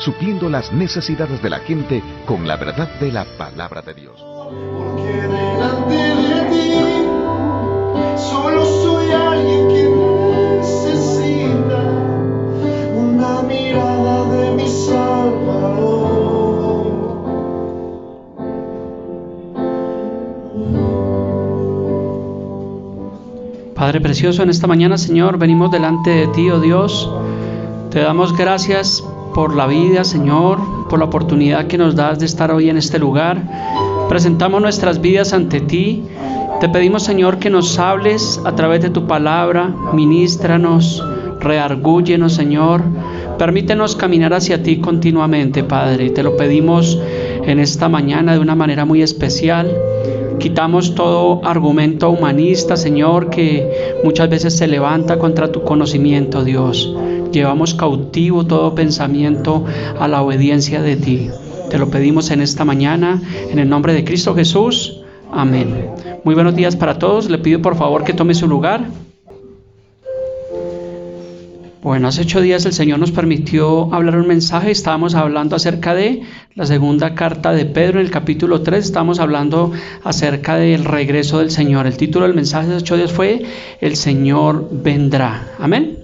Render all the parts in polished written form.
supliendo las necesidades de la gente con la verdad de la palabra de Dios. Porque delante de ti solo soy alguien que necesita una mirada de mi Salvador. Padre precioso, en esta mañana, Señor, venimos delante de ti, oh Dios. Te damos gracias por la vida, Señor, por la oportunidad que nos das de estar hoy en este lugar. Presentamos nuestras vidas ante ti. Te pedimos, Señor, que nos hables a través de tu palabra. Ministranos, redargúyenos, Señor. Permítenos caminar hacia ti continuamente, Padre. Te lo pedimos en esta mañana de una manera muy especial. Quitamos todo argumento humanista, Señor, que muchas veces se levanta contra tu conocimiento, Dios. Llevamos cautivo todo pensamiento a la obediencia de ti. Te lo pedimos en esta mañana, en el nombre de Cristo Jesús. Amén. Muy buenos días para todos. Le pido por favor que tome su lugar. Bueno, hace 8 días el Señor nos permitió hablar un mensaje. Estábamos hablando acerca de la segunda carta de Pedro, en el capítulo 3. Estábamos hablando acerca del regreso del Señor. El título del mensaje de 8 días fue El Señor vendrá. Amén.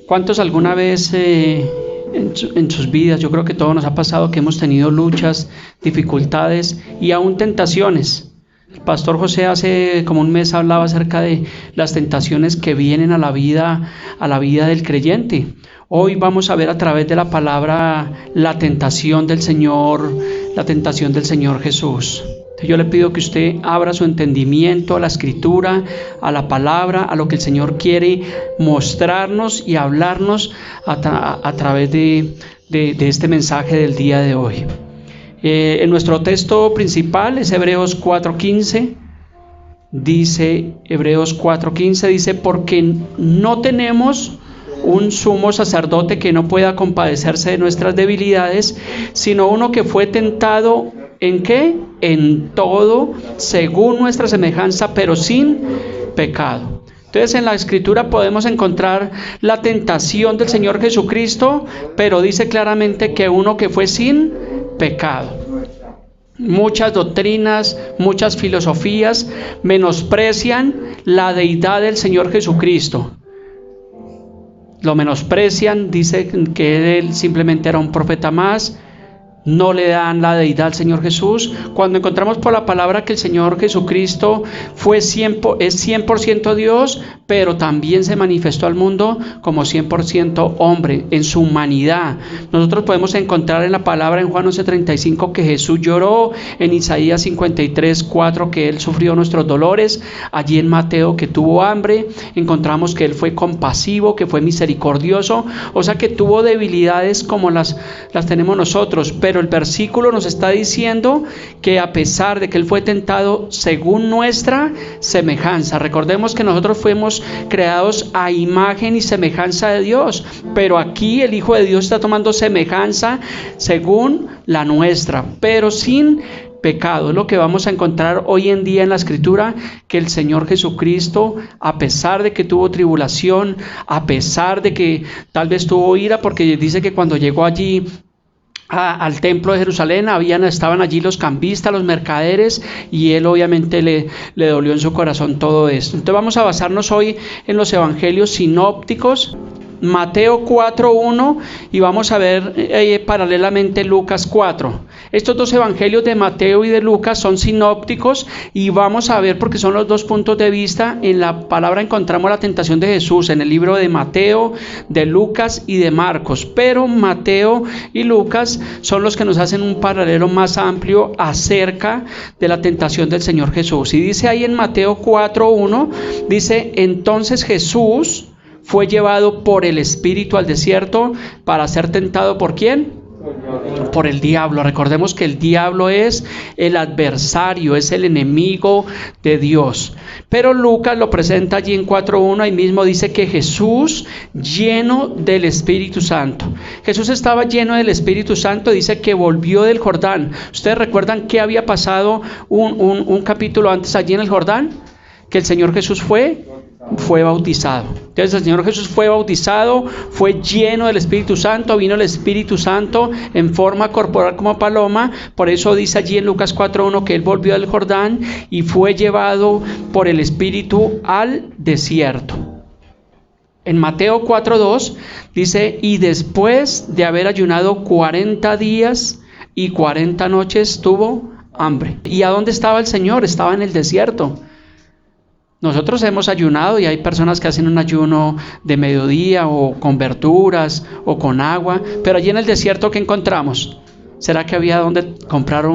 ¿Cuántos alguna vez en sus vidas, yo creo que todo nos ha pasado, que hemos tenido luchas, dificultades y aún tentaciones? El pastor José hace como un mes hablaba acerca de las tentaciones que vienen a la vida del creyente. Hoy vamos a ver a través de la palabra la tentación del Señor Jesús. Yo le pido que usted abra su entendimiento a la Escritura, a la palabra, a lo que el Señor quiere mostrarnos y hablarnos a través de este mensaje del día de hoy. En nuestro texto principal es Hebreos 4:15. Hebreos 4:15 dice: porque no tenemos un sumo sacerdote que no pueda compadecerse de nuestras debilidades, sino uno que fue tentado ¿en qué? En todo, según nuestra semejanza, pero sin pecado. Entonces en la Escritura podemos encontrar la tentación del Señor Jesucristo, pero dice claramente que uno que fue sin pecado. Muchas doctrinas, muchas filosofías menosprecian la deidad del Señor Jesucristo. Lo menosprecian, dicen que él simplemente era un profeta más. No le dan la deidad al Señor Jesús. Cuando encontramos por la palabra que el Señor Jesucristo es 100% Dios, pero también se manifestó al mundo como 100% hombre en su humanidad. Nosotros podemos encontrar en la palabra en Juan 11:35 que Jesús lloró, en Isaías 53:4 que Él sufrió nuestros dolores, allí en Mateo que tuvo hambre, encontramos que Él fue compasivo, que fue misericordioso, o sea que tuvo debilidades como las tenemos nosotros, pero el versículo nos está diciendo que a pesar de que Él fue tentado según nuestra semejanza, recordemos que nosotros fuimos creados a imagen y semejanza de Dios, pero aquí el Hijo de Dios está tomando semejanza según la nuestra, pero sin pecado. Es lo que vamos a encontrar hoy en día en la Escritura, que el Señor Jesucristo, a pesar de que tuvo tribulación, a pesar de que tal vez tuvo ira, porque dice que cuando llegó allí al templo de Jerusalén estaban allí los cambistas, los mercaderes, y él obviamente le dolió en su corazón todo esto. Entonces vamos a basarnos hoy en los evangelios sinópticos, Mateo 4:1, y vamos a ver paralelamente Lucas 4. Estos dos evangelios de Mateo y de Lucas son sinópticos, y vamos a ver, porque son los dos puntos de vista. En la palabra encontramos la tentación de Jesús en el libro de Mateo, de Lucas y de Marcos, pero Mateo y Lucas son los que nos hacen un paralelo más amplio acerca de la tentación del Señor Jesús. Y dice ahí en Mateo 4:1, dice: entonces Jesús fue llevado por el Espíritu al desierto para ser tentado ¿por quién? Por el diablo. Recordemos que el diablo es el adversario, es el enemigo de Dios. Pero Lucas lo presenta allí en 4:1, ahí mismo dice que Jesús lleno del Espíritu Santo. Jesús estaba lleno del Espíritu Santo, dice que volvió del Jordán. ¿Ustedes recuerdan qué había pasado un capítulo antes allí en el Jordán? Que el Señor Jesús fue fue bautizado. Entonces el Señor Jesús fue bautizado, fue lleno del Espíritu Santo, vino el Espíritu Santo en forma corporal como paloma. Por eso dice allí en Lucas 4:1 que Él volvió del Jordán y fue llevado por el Espíritu al desierto. En Mateo 4:2 dice, y después de haber ayunado 40 días y 40 noches tuvo hambre. ¿Y a dónde estaba el Señor? Estaba en el desierto. Nosotros hemos ayunado y hay personas que hacen un ayuno de mediodía o con verduras o con agua, pero allí en el desierto, ¿qué encontramos? ¿Será que había donde comprar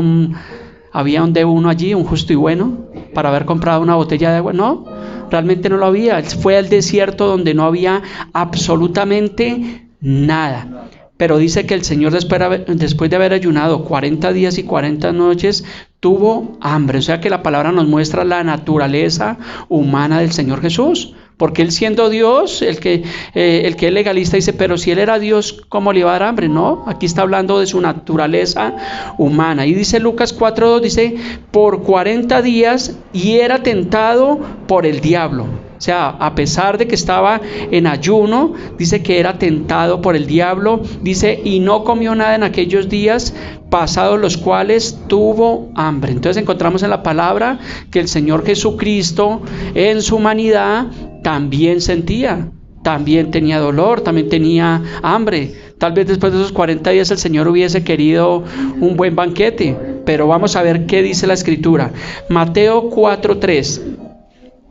había un de uno allí, un justo y bueno, para haber comprado una botella de agua? No, realmente no lo había. Fue al desierto donde no había absolutamente nada. Pero dice que el Señor después de haber ayunado 40 días y 40 noches, tuvo hambre. O sea que la palabra nos muestra la naturaleza humana del Señor Jesús. Porque Él siendo Dios, el que es legalista dice, pero si Él era Dios, ¿cómo le iba a dar hambre? No, aquí está hablando de su naturaleza humana. Y dice Lucas 4:2, dice, por 40 días y era tentado por el diablo. O sea, a pesar de que estaba en ayuno, dice que era tentado por el diablo. Dice, y no comió nada en aquellos días, pasados los cuales tuvo hambre. Entonces encontramos en la palabra que el Señor Jesucristo en su humanidad también sentía, también tenía dolor, también tenía hambre. Tal vez después de esos 40 días el Señor hubiese querido un buen banquete, pero vamos a ver qué dice la Escritura. Mateo 4:3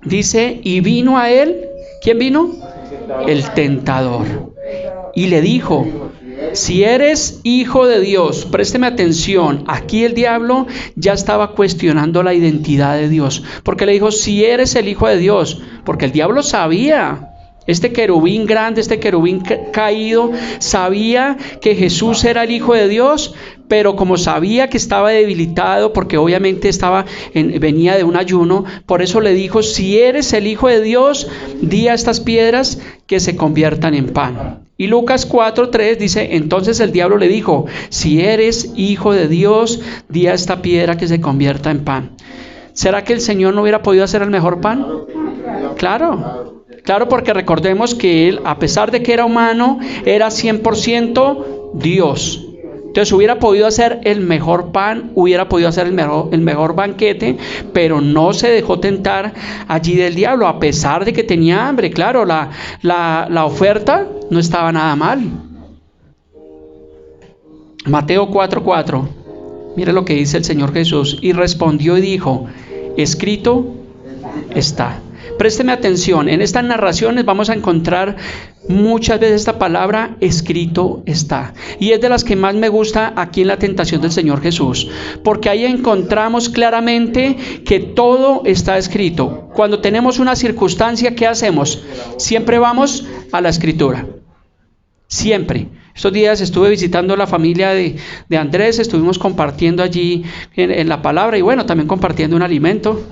dice, y vino a él, ¿quién vino? El tentador, y le dijo, si eres hijo de Dios, présteme atención, aquí el diablo ya estaba cuestionando la identidad de Dios, porque le dijo, si eres el hijo de Dios, porque el diablo sabía, este querubín grande, este querubín caído, sabía que Jesús era el Hijo de Dios, pero como sabía que estaba debilitado, porque obviamente venía de un ayuno, por eso le dijo, si eres el Hijo de Dios, di a estas piedras que se conviertan en pan. Y Lucas 4:3 dice, entonces el diablo le dijo, si eres Hijo de Dios, di a esta piedra que se convierta en pan. ¿Será que el Señor no hubiera podido hacer el mejor pan? Claro, porque recordemos que Él, a pesar de que era humano, era 100% Dios. Entonces hubiera podido hacer el mejor pan, hubiera podido hacer el mejor banquete, pero no se dejó tentar allí del diablo, a pesar de que tenía hambre. Claro, la oferta no estaba nada mal. Mateo 4:4, mire lo que dice el Señor Jesús, y respondió y dijo, escrito está. Présteme atención, en estas narraciones vamos a encontrar muchas veces esta palabra, escrito está. Y es de las que más me gusta aquí en la tentación del Señor Jesús, porque ahí encontramos claramente que todo está escrito. Cuando tenemos una circunstancia, ¿qué hacemos? Siempre vamos a la Escritura. Siempre. Estos días estuve visitando la familia de Andrés, estuvimos compartiendo allí en la palabra y bueno, también compartiendo un alimento.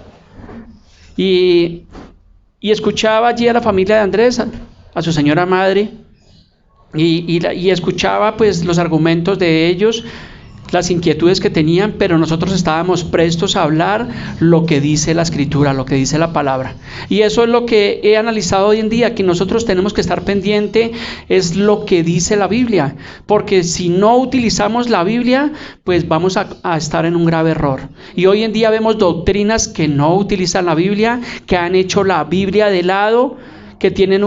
Y escuchaba allí a la familia de Andrés, a su señora madre, y escuchaba pues los argumentos de ellos, las inquietudes que tenían, pero nosotros estábamos prestos a hablar lo que dice la Escritura, lo que dice la palabra. Y eso es lo que he analizado hoy en día, que nosotros tenemos que estar pendiente, es lo que dice la Biblia, porque si no utilizamos la Biblia, pues vamos a estar en un grave error. Y hoy en día vemos doctrinas que no utilizan la Biblia, que han hecho la Biblia de lado, que tienen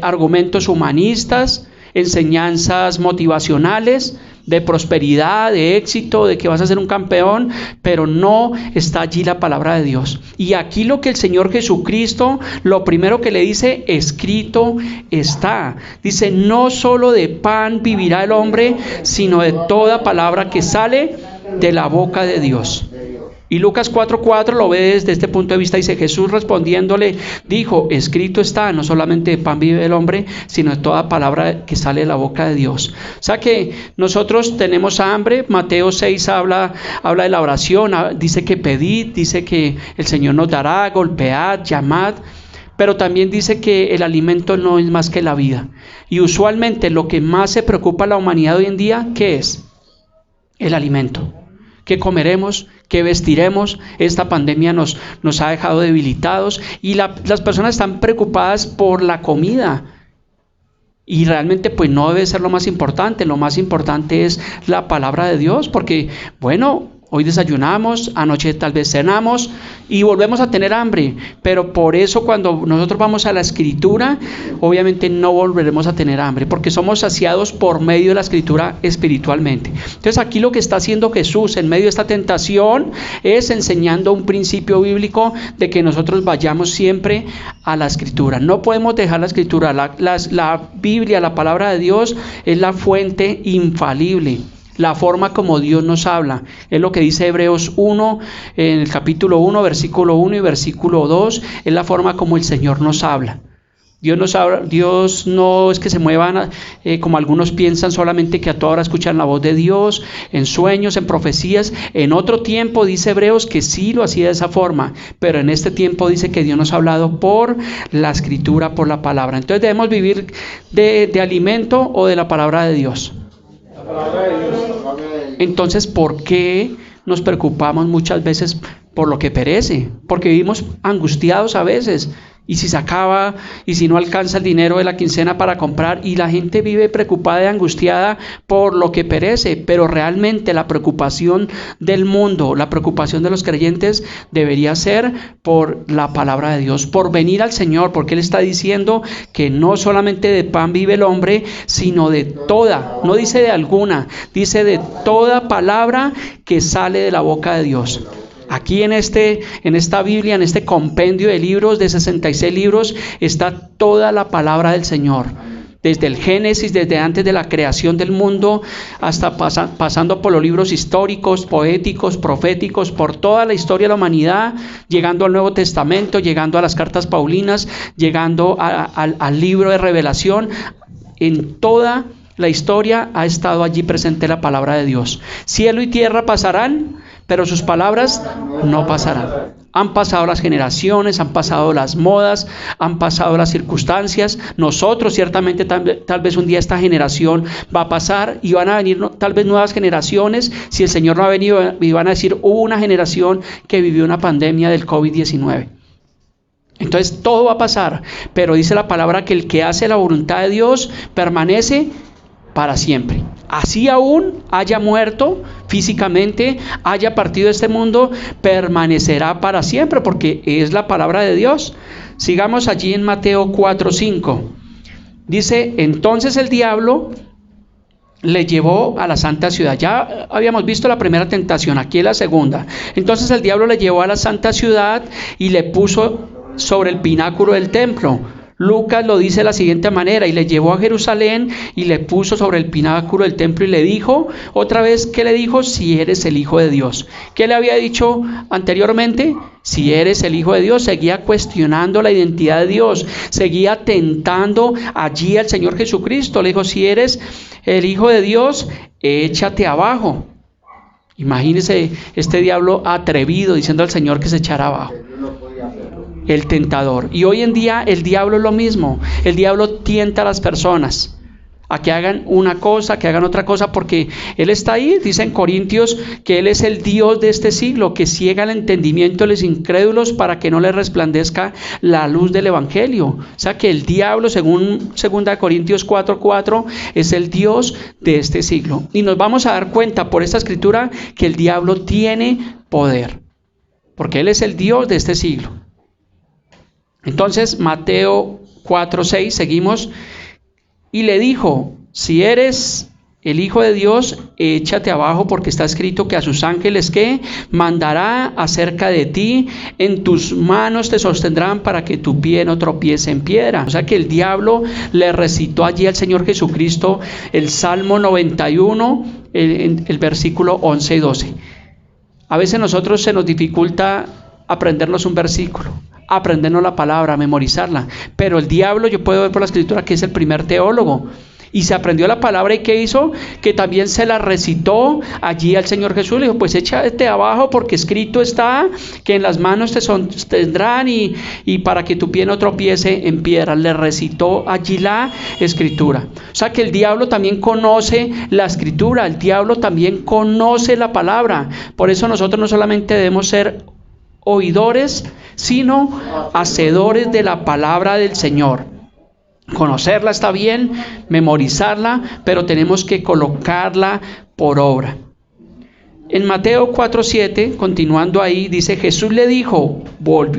argumentos humanistas, enseñanzas motivacionales, de prosperidad, de éxito, de que vas a ser un campeón, pero no está allí la palabra de Dios. Y aquí lo que el Señor Jesucristo, lo primero que le dice, escrito está. Dice, no solo de pan vivirá el hombre, sino de toda palabra que sale de la boca de Dios. Y Lucas 4:4 lo ve desde este punto de vista. Dice, Jesús respondiéndole dijo, escrito está, no solamente de pan vive el hombre, sino de toda palabra que sale de la boca de Dios. O sea que nosotros tenemos hambre. Mateo 6 habla de la oración, dice que pedid, dice que el Señor nos dará, golpead, llamad. Pero también dice que el alimento no es más que la vida. Y usualmente lo que más se preocupa a la humanidad hoy en día, ¿qué es? El alimento. qué comeremos, qué vestiremos. Esta pandemia nos ha dejado debilitados y las personas están preocupadas por la comida. Y realmente pues no debe ser lo más importante es la palabra de Dios, porque bueno, hoy desayunamos, anoche tal vez cenamos y volvemos a tener hambre, pero por eso cuando nosotros vamos a la Escritura, obviamente no volveremos a tener hambre, porque somos saciados por medio de la Escritura espiritualmente. Entonces aquí lo que está haciendo Jesús en medio de esta tentación es enseñando un principio bíblico de que nosotros vayamos siempre a la Escritura. No podemos dejar la Escritura, la Biblia, la palabra de Dios es la fuente infalible. La forma como Dios nos habla, es lo que dice Hebreos 1, en el capítulo 1, versículo 1 y versículo 2, es la forma como el Señor nos habla. Dios no es que se muevan como algunos piensan, solamente que a toda hora escuchan la voz de Dios, en sueños, en profecías. En otro tiempo dice Hebreos que sí lo hacía de esa forma, pero en este tiempo dice que Dios nos ha hablado por la Escritura, por la palabra. Entonces debemos vivir de alimento o de la palabra de Dios. Entonces, ¿por qué nos preocupamos muchas veces por lo que perece? Porque vivimos angustiados a veces. Y si se acaba, y si no alcanza el dinero de la quincena para comprar, y la gente vive preocupada y angustiada por lo que perece. Pero realmente la preocupación del mundo, la preocupación de los creyentes debería ser por la palabra de Dios, por venir al Señor, porque Él está diciendo que no solamente de pan vive el hombre, sino de toda, no dice de alguna, dice de toda palabra que sale de la boca de Dios. Aquí en esta Biblia, en este compendio de libros, de 66 libros, está toda la palabra del Señor. Desde el Génesis, desde antes de la creación del mundo, hasta pasando por los libros históricos, poéticos, proféticos, por toda la historia de la humanidad, llegando al Nuevo Testamento, llegando a las cartas paulinas, llegando al libro de Revelación. En toda la historia ha estado allí presente la palabra de Dios. Cielo y tierra pasarán, pero sus palabras no pasarán. Han pasado las generaciones, han pasado las modas, han pasado las circunstancias. Nosotros ciertamente tal vez un día esta generación va a pasar y van a venir tal vez nuevas generaciones. Si el Señor no ha venido, y van a decir, hubo una generación que vivió una pandemia del COVID-19. Entonces todo va a pasar, pero dice la palabra que el que hace la voluntad de Dios permanece para siempre. Así aún haya muerto físicamente, haya partido de este mundo, permanecerá para siempre, porque es la palabra de Dios. Sigamos allí en Mateo 4:5. Dice, entonces el diablo le llevó a la santa ciudad. Ya habíamos visto la primera tentación, aquí es la segunda. Entonces el diablo le llevó a la santa ciudad y le puso sobre el pináculo del templo. Lucas lo dice de la siguiente manera, y le llevó a Jerusalén y le puso sobre el pináculo del templo y le dijo, otra vez, ¿qué le dijo? Si eres el Hijo de Dios. ¿Qué le había dicho anteriormente? Si eres el Hijo de Dios. Seguía cuestionando la identidad de Dios, seguía tentando allí al Señor Jesucristo. Le dijo, si eres el Hijo de Dios, échate abajo. Imagínese este diablo atrevido diciendo al Señor que se echara abajo. El tentador. Y hoy en día el diablo es lo mismo. El diablo tienta a las personas a que hagan una cosa, que hagan otra cosa, porque él está ahí. Dice en Corintios que él es el Dios de este siglo, que ciega el entendimiento de los incrédulos para que no les resplandezca la luz del evangelio. O sea que el diablo, según 2 Corintios 4:4, es el Dios de este siglo. Y nos vamos a dar cuenta por esta escritura que el diablo tiene poder, porque él es el Dios de este siglo. Entonces, Mateo 4:6, seguimos, y le dijo, si eres el Hijo de Dios, échate abajo, porque está escrito que a sus ángeles, ¿qué? Mandará acerca de ti, en tus manos te sostendrán para que tu pie no tropiece en piedra. O sea que el diablo le recitó allí al Señor Jesucristo el Salmo 91, el versículo 11 y 12. A veces a nosotros se nos dificulta aprendernos un versículo, aprendernos la palabra, memorizarla, pero el diablo, yo puedo ver por la escritura que es el primer teólogo, Y se aprendió la palabra, y ¿qué hizo? Que también se la recitó allí al Señor Jesús. Le dijo, pues échate abajo, porque escrito está que en las manos te tendrán, y para que tu pie no tropiece en piedra. Le recitó allí la escritura. O sea que el diablo también conoce la escritura, el diablo también conoce la palabra. Por eso nosotros no solamente debemos ser oidores, sino hacedores de la palabra del Señor. Conocerla está bien, memorizarla, pero tenemos que colocarla por obra. En Mateo 4:7, continuando ahí, dice, Jesús le dijo,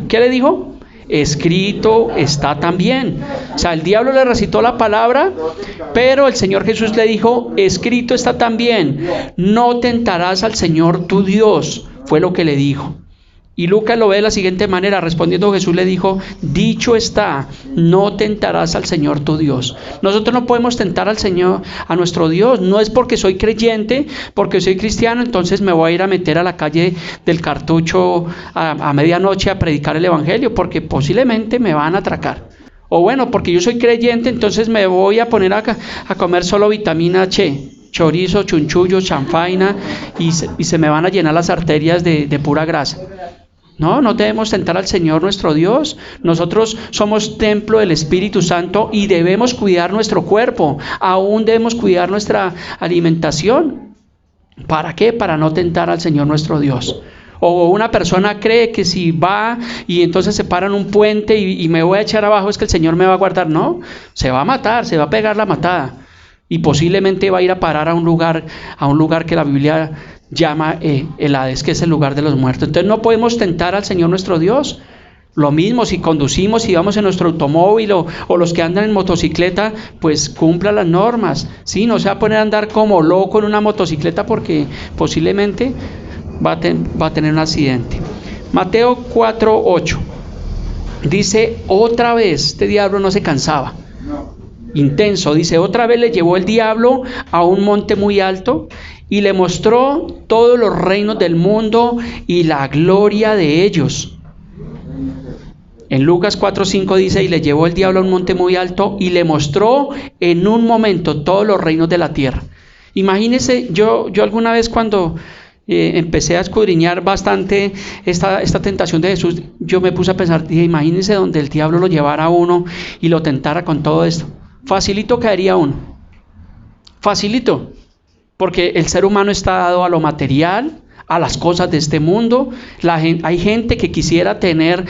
¿qué le dijo? Escrito está también. O sea, el diablo le recitó la palabra, pero el Señor Jesús le dijo, escrito está también, no tentarás al Señor tu Dios, fue lo que le dijo. Y Lucas lo ve de la siguiente manera, respondiendo Jesús le dijo, dicho está, no tentarás al Señor tu Dios. Nosotros no podemos tentar al Señor, a nuestro Dios. No es porque soy creyente, porque soy cristiano, entonces me voy a ir a meter a la calle del Cartucho a medianoche a predicar el evangelio, porque posiblemente me van a atracar. O bueno, porque yo soy creyente, entonces me voy a poner a comer solo vitamina H, chorizo, chunchullo, chanfaina, y se me van a llenar las arterias de pura grasa. No debemos tentar al Señor nuestro Dios. Nosotros somos templo del Espíritu Santo y debemos cuidar nuestro cuerpo. Aún debemos cuidar nuestra alimentación. ¿Para qué? Para no tentar al Señor nuestro Dios. O una persona cree que si va y entonces se para en un puente y me voy a echar abajo, es que el Señor me va a guardar. No, se va a matar, se va a pegar la matada. Y posiblemente va a ir a parar a un lugar que la Biblia llama el Hades, que es el lugar de los muertos. Entonces no podemos tentar al Señor nuestro Dios. Lo mismo si conducimos, si vamos en nuestro automóvil o los que andan en motocicleta, pues cumpla las normas. Sí, no se va a poner a andar como loco en una motocicleta, porque posiblemente va a tener un accidente. Mateo 4:8 dice, otra vez, este diablo no se cansaba. Intenso, dice, otra vez le llevó el diablo a un monte muy alto y le mostró todos los reinos del mundo y la gloria de ellos. En Lucas 4:5 dice, y le llevó el diablo a un monte muy alto y le mostró en un momento todos los reinos de la tierra. Imagínense, yo alguna vez cuando empecé a escudriñar bastante esta tentación de Jesús, yo me puse a pensar, dije, imagínense donde el diablo lo llevara a uno y lo tentara con todo esto. Facilito caería uno, facilito, porque el ser humano está dado a lo material, a las cosas de este mundo. Hay gente que quisiera tener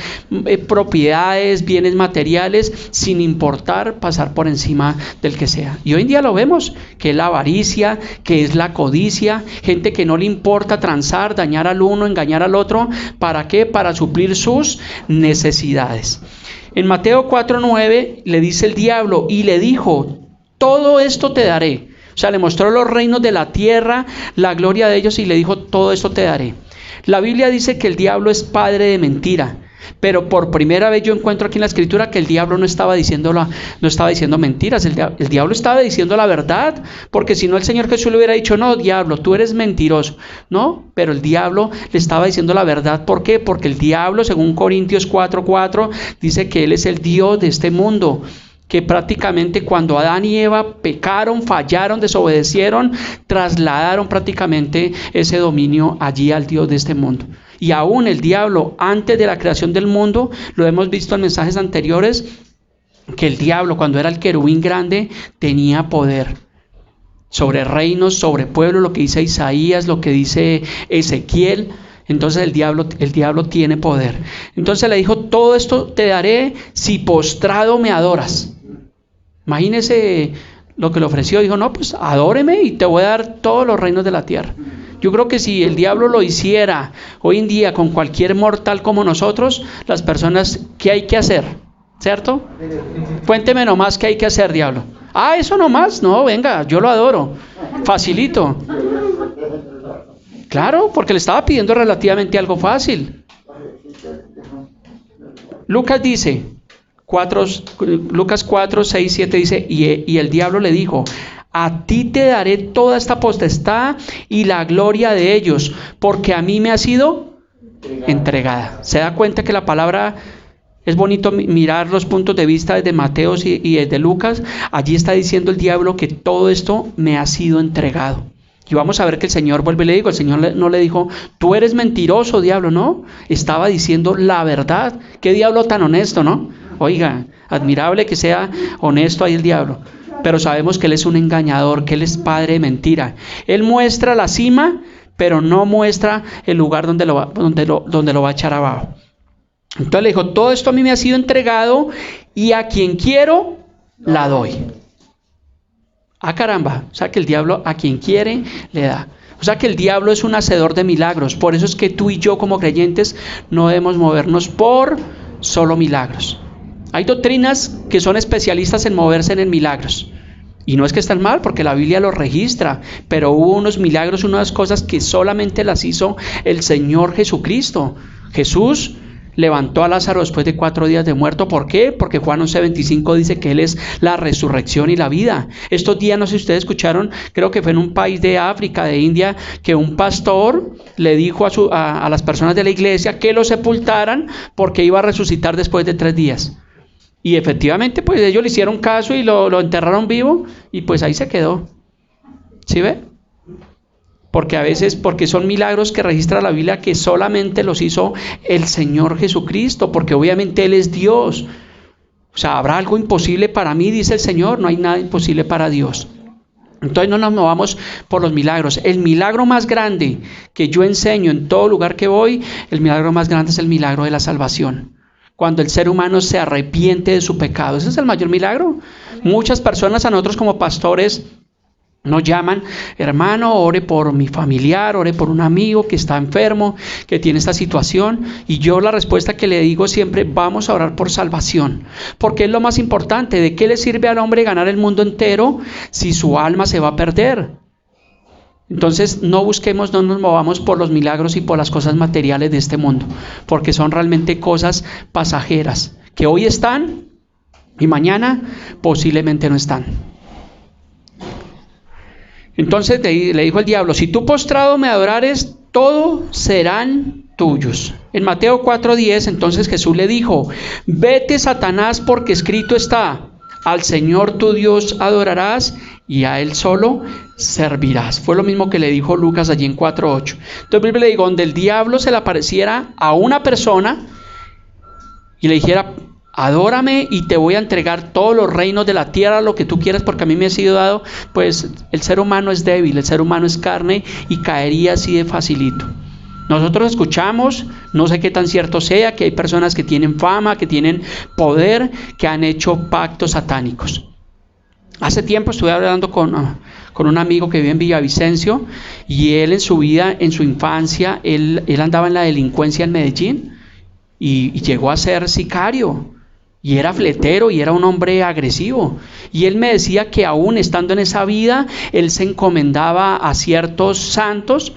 propiedades, bienes materiales, sin importar pasar por encima del que sea. Y hoy en día lo vemos, que es la avaricia, que es la codicia, gente que no le importa transar, dañar al uno, engañar al otro. ¿Para qué? Para suplir sus necesidades. En Mateo 4:9 le dice el diablo y le dijo, todo esto te daré. O sea, le mostró los reinos de la tierra, la gloria de ellos, y le dijo, todo esto te daré. La Biblia dice que el diablo es padre de mentira, pero por primera vez yo encuentro aquí en la Escritura que el diablo no estaba diciendo mentiras, el diablo estaba diciendo la verdad, porque si no el Señor Jesús le hubiera dicho, no, diablo, tú eres mentiroso. No, pero el diablo le estaba diciendo la verdad. ¿Por qué? Porque el diablo, según Corintios 4:4, dice que él es el Dios de este mundo, que prácticamente cuando Adán y Eva pecaron, fallaron, desobedecieron, trasladaron prácticamente ese dominio allí al Dios de este mundo. Y aún el diablo, antes de la creación del mundo, lo hemos visto en mensajes anteriores, que el diablo, cuando era el querubín grande, tenía poder sobre reinos, sobre pueblos, lo que dice Isaías, lo que dice Ezequiel. Entonces el diablo tiene poder. Entonces le dijo, todo esto te daré si postrado me adoras. Imagínese lo que le ofreció. Dijo, no, pues adóreme y te voy a dar todos los reinos de la tierra. Yo creo que si el diablo lo hiciera hoy en día con cualquier mortal como nosotros, las personas, ¿qué hay que hacer? ¿Cierto? Cuénteme nomás qué hay que hacer, diablo. Ah, eso nomás, no, venga, yo lo adoro. Facilito. Claro, porque le estaba pidiendo relativamente algo fácil. Lucas dice, Lucas 4, 6, 7 dice, y el diablo le dijo, a ti te daré toda esta potestad y la gloria de ellos, porque a mí me ha sido entregada. ¿Se da cuenta que la palabra Es bonito mirar los puntos de vista desde Mateo y desde Lucas. Allí está diciendo el diablo que todo esto me ha sido entregado. Y vamos a ver que el Señor vuelve y le digo, el Señor no le dijo, tú eres mentiroso, diablo, no. Estaba diciendo la verdad. Qué diablo tan honesto, ¿no? Oiga, admirable que sea honesto ahí el diablo. Pero sabemos que él es un engañador, que él es padre de mentira. Él muestra la cima, pero no muestra el lugar donde lo va a echar abajo. Entonces le dijo, todo esto a mí me ha sido entregado y a quien quiero, la doy. Ah, caramba, o sea que el diablo a quien quiere, le da. O sea que el diablo es un hacedor de milagros. Por eso es que tú y yo como creyentes no debemos movernos por solo milagros. Hay doctrinas que son especialistas en moverse en milagros. Y no es que estén mal, porque la Biblia lo registra, pero hubo unos milagros, unas cosas que solamente las hizo el Señor Jesucristo. Jesús levantó a Lázaro después de 4 días de muerto. ¿Por qué? Porque Juan 11:25 dice que Él es la resurrección y la vida. Estos días, no sé si ustedes escucharon, creo que fue en un país de África, de India, que un pastor le dijo a las personas de la iglesia que lo sepultaran porque iba a resucitar después de 3 días. Y efectivamente, pues ellos le hicieron caso y lo enterraron vivo y pues ahí se quedó. ¿Sí ve? Porque a veces, porque son milagros que registra la Biblia que solamente los hizo el Señor Jesucristo, porque obviamente Él es Dios. O sea, ¿habrá algo imposible para mí? Dice el Señor, no hay nada imposible para Dios. Entonces no nos movamos por los milagros. El milagro más grande que yo enseño en todo lugar que voy, el milagro más grande es el milagro de la salvación. Cuando el ser humano se arrepiente de su pecado. Ese es el mayor milagro. Muchas personas a nosotros como pastores nos llaman, hermano, ore por mi familiar, ore por un amigo que está enfermo, que tiene esta situación. Y yo la respuesta que le digo siempre, vamos a orar por salvación. Porque es lo más importante. ¿De qué le sirve al hombre ganar el mundo entero si su alma se va a perder? Entonces no nos movamos por los milagros y por las cosas materiales de este mundo, porque son realmente cosas pasajeras, que hoy están y mañana posiblemente no están. Entonces le dijo el diablo, si tú postrado me adorares, todos serán tuyos. En Mateo 4:10, entonces Jesús le dijo, vete Satanás, porque escrito está, al Señor tu Dios adorarás y a Él solo servirás. Fue lo mismo que le dijo Lucas allí en 4:8. Entonces le digo, donde el diablo se le apareciera a una persona y le dijera, adórame y te voy a entregar todos los reinos de la tierra, lo que tú quieras, porque a mí me ha sido dado, pues el ser humano es débil, el ser humano es carne y caería así de facilito. Nosotros escuchamos, no sé qué tan cierto sea, que hay personas que tienen fama, que tienen poder, que han hecho pactos satánicos. Hace tiempo estuve hablando con un amigo que vive en Villavicencio y él en su vida, en su infancia, él andaba en la delincuencia en Medellín y llegó a ser sicario. Y era fletero y era un hombre agresivo. Y él me decía que aún estando en esa vida, él se encomendaba a ciertos santos.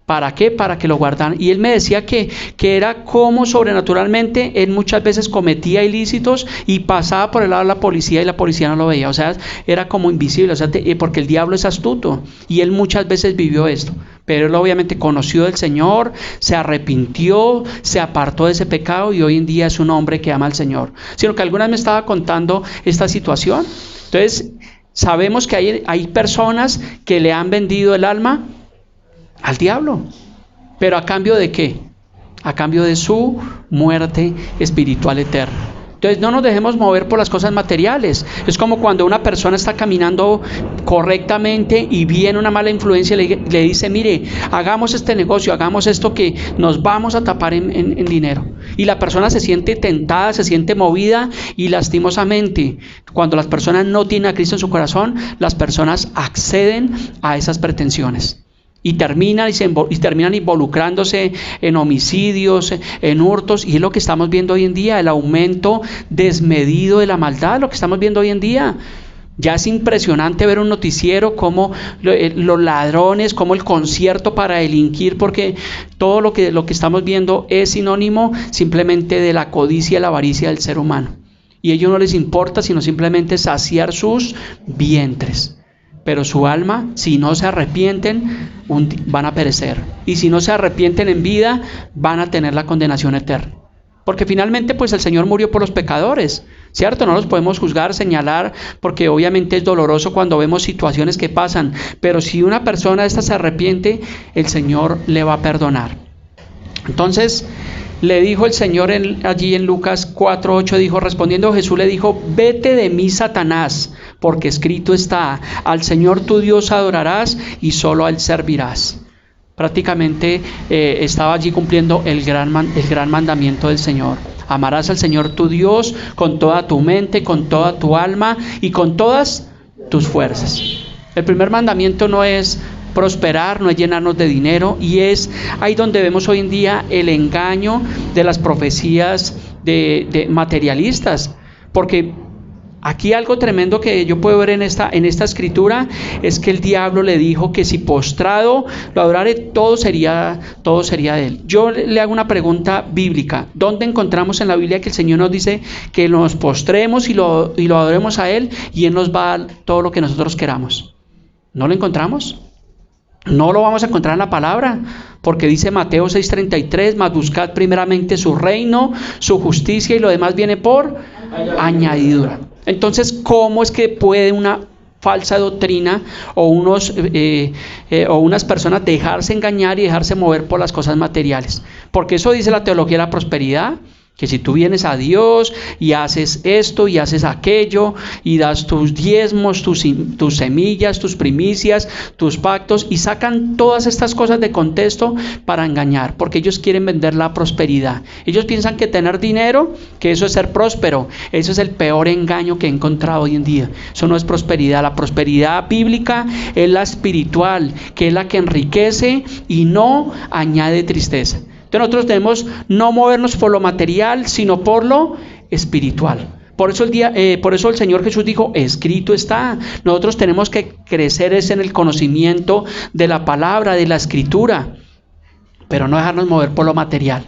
¿Para qué? Para que lo guardaran. Y él me decía que era como sobrenaturalmente él muchas veces cometía ilícitos y pasaba por el lado de la policía y la policía no lo veía. O sea, era como invisible, o sea, porque el diablo es astuto. Y él muchas veces vivió esto. Pero él obviamente conoció del Señor, se arrepintió, se apartó de ese pecado y hoy en día es un hombre que ama al Señor. Sino que alguna vez me estaba contando esta situación. Entonces, sabemos que hay personas que le han vendido el alma al diablo, pero ¿a cambio de qué? A cambio de su muerte espiritual eterna. Entonces no nos dejemos mover por las cosas materiales. Es como cuando una persona está caminando correctamente y viene una mala influencia y le dice, mire, hagamos este negocio, hagamos esto que nos vamos a tapar en dinero. Y la persona se siente tentada, se siente movida y lastimosamente, cuando las personas no tienen a Cristo en su corazón, las personas acceden a esas pretensiones. Y terminan involucrándose en homicidios, en hurtos, y es lo que estamos viendo hoy en día, el aumento desmedido de la maldad, lo que estamos viendo hoy en día. Ya es impresionante ver un noticiero como los ladrones, como el concierto para delinquir, porque todo lo que estamos viendo es sinónimo simplemente de la codicia y la avaricia del ser humano. Y a ellos no les importa sino simplemente saciar sus vientres. Pero su alma, si no se arrepienten, van a perecer. Y si no se arrepienten en vida, van a tener la condenación eterna. Porque finalmente pues el Señor murió por los pecadores, ¿cierto? No los podemos juzgar, señalar, porque obviamente es doloroso cuando vemos situaciones que pasan. Pero si una persona esta se arrepiente, el Señor le va a perdonar. Entonces le dijo el Señor allí en Lucas 4:8, dijo, respondiendo Jesús le dijo, vete de mí, Satanás, porque escrito está, al Señor tu Dios adorarás y solo a Él servirás. Prácticamente estaba allí cumpliendo el gran mandamiento del Señor. Amarás al Señor tu Dios con toda tu mente, con toda tu alma y con todas tus fuerzas. El primer mandamiento no es prosperar, no es llenarnos de dinero, y es ahí donde vemos hoy en día el engaño de las profecías de materialistas. Porque aquí algo tremendo que yo puedo ver en esta escritura es que el diablo le dijo que si postrado lo adorare, todo sería de él. Yo le hago una pregunta bíblica. ¿Dónde encontramos en la Biblia que el Señor nos dice que nos postremos y lo adoremos a Él y Él nos va a dar todo lo que nosotros queramos? ¿No lo encontramos? No lo vamos a encontrar en la palabra, porque dice Mateo 6:33, mas buscad primeramente su reino, su justicia, y lo demás viene por añadidura. Entonces, ¿cómo es que puede una falsa doctrina o unas personas dejarse engañar y dejarse mover por las cosas materiales? Porque eso dice la teología de la prosperidad, que si tú vienes a Dios y haces esto y haces aquello y das tus diezmos, tus semillas, tus primicias, tus pactos, y sacan todas estas cosas de contexto para engañar, porque ellos quieren vender la prosperidad. Ellos piensan que tener dinero, que eso es ser próspero. Eso es el peor engaño que he encontrado hoy en día. Eso no es prosperidad. La prosperidad bíblica es la espiritual, que es la que enriquece y no añade tristeza. Entonces nosotros debemos no movernos por lo material, sino por lo espiritual. Por eso el Señor Jesús dijo, escrito está. Nosotros tenemos que crecer en el conocimiento de la palabra, de la escritura, pero no dejarnos mover por lo material.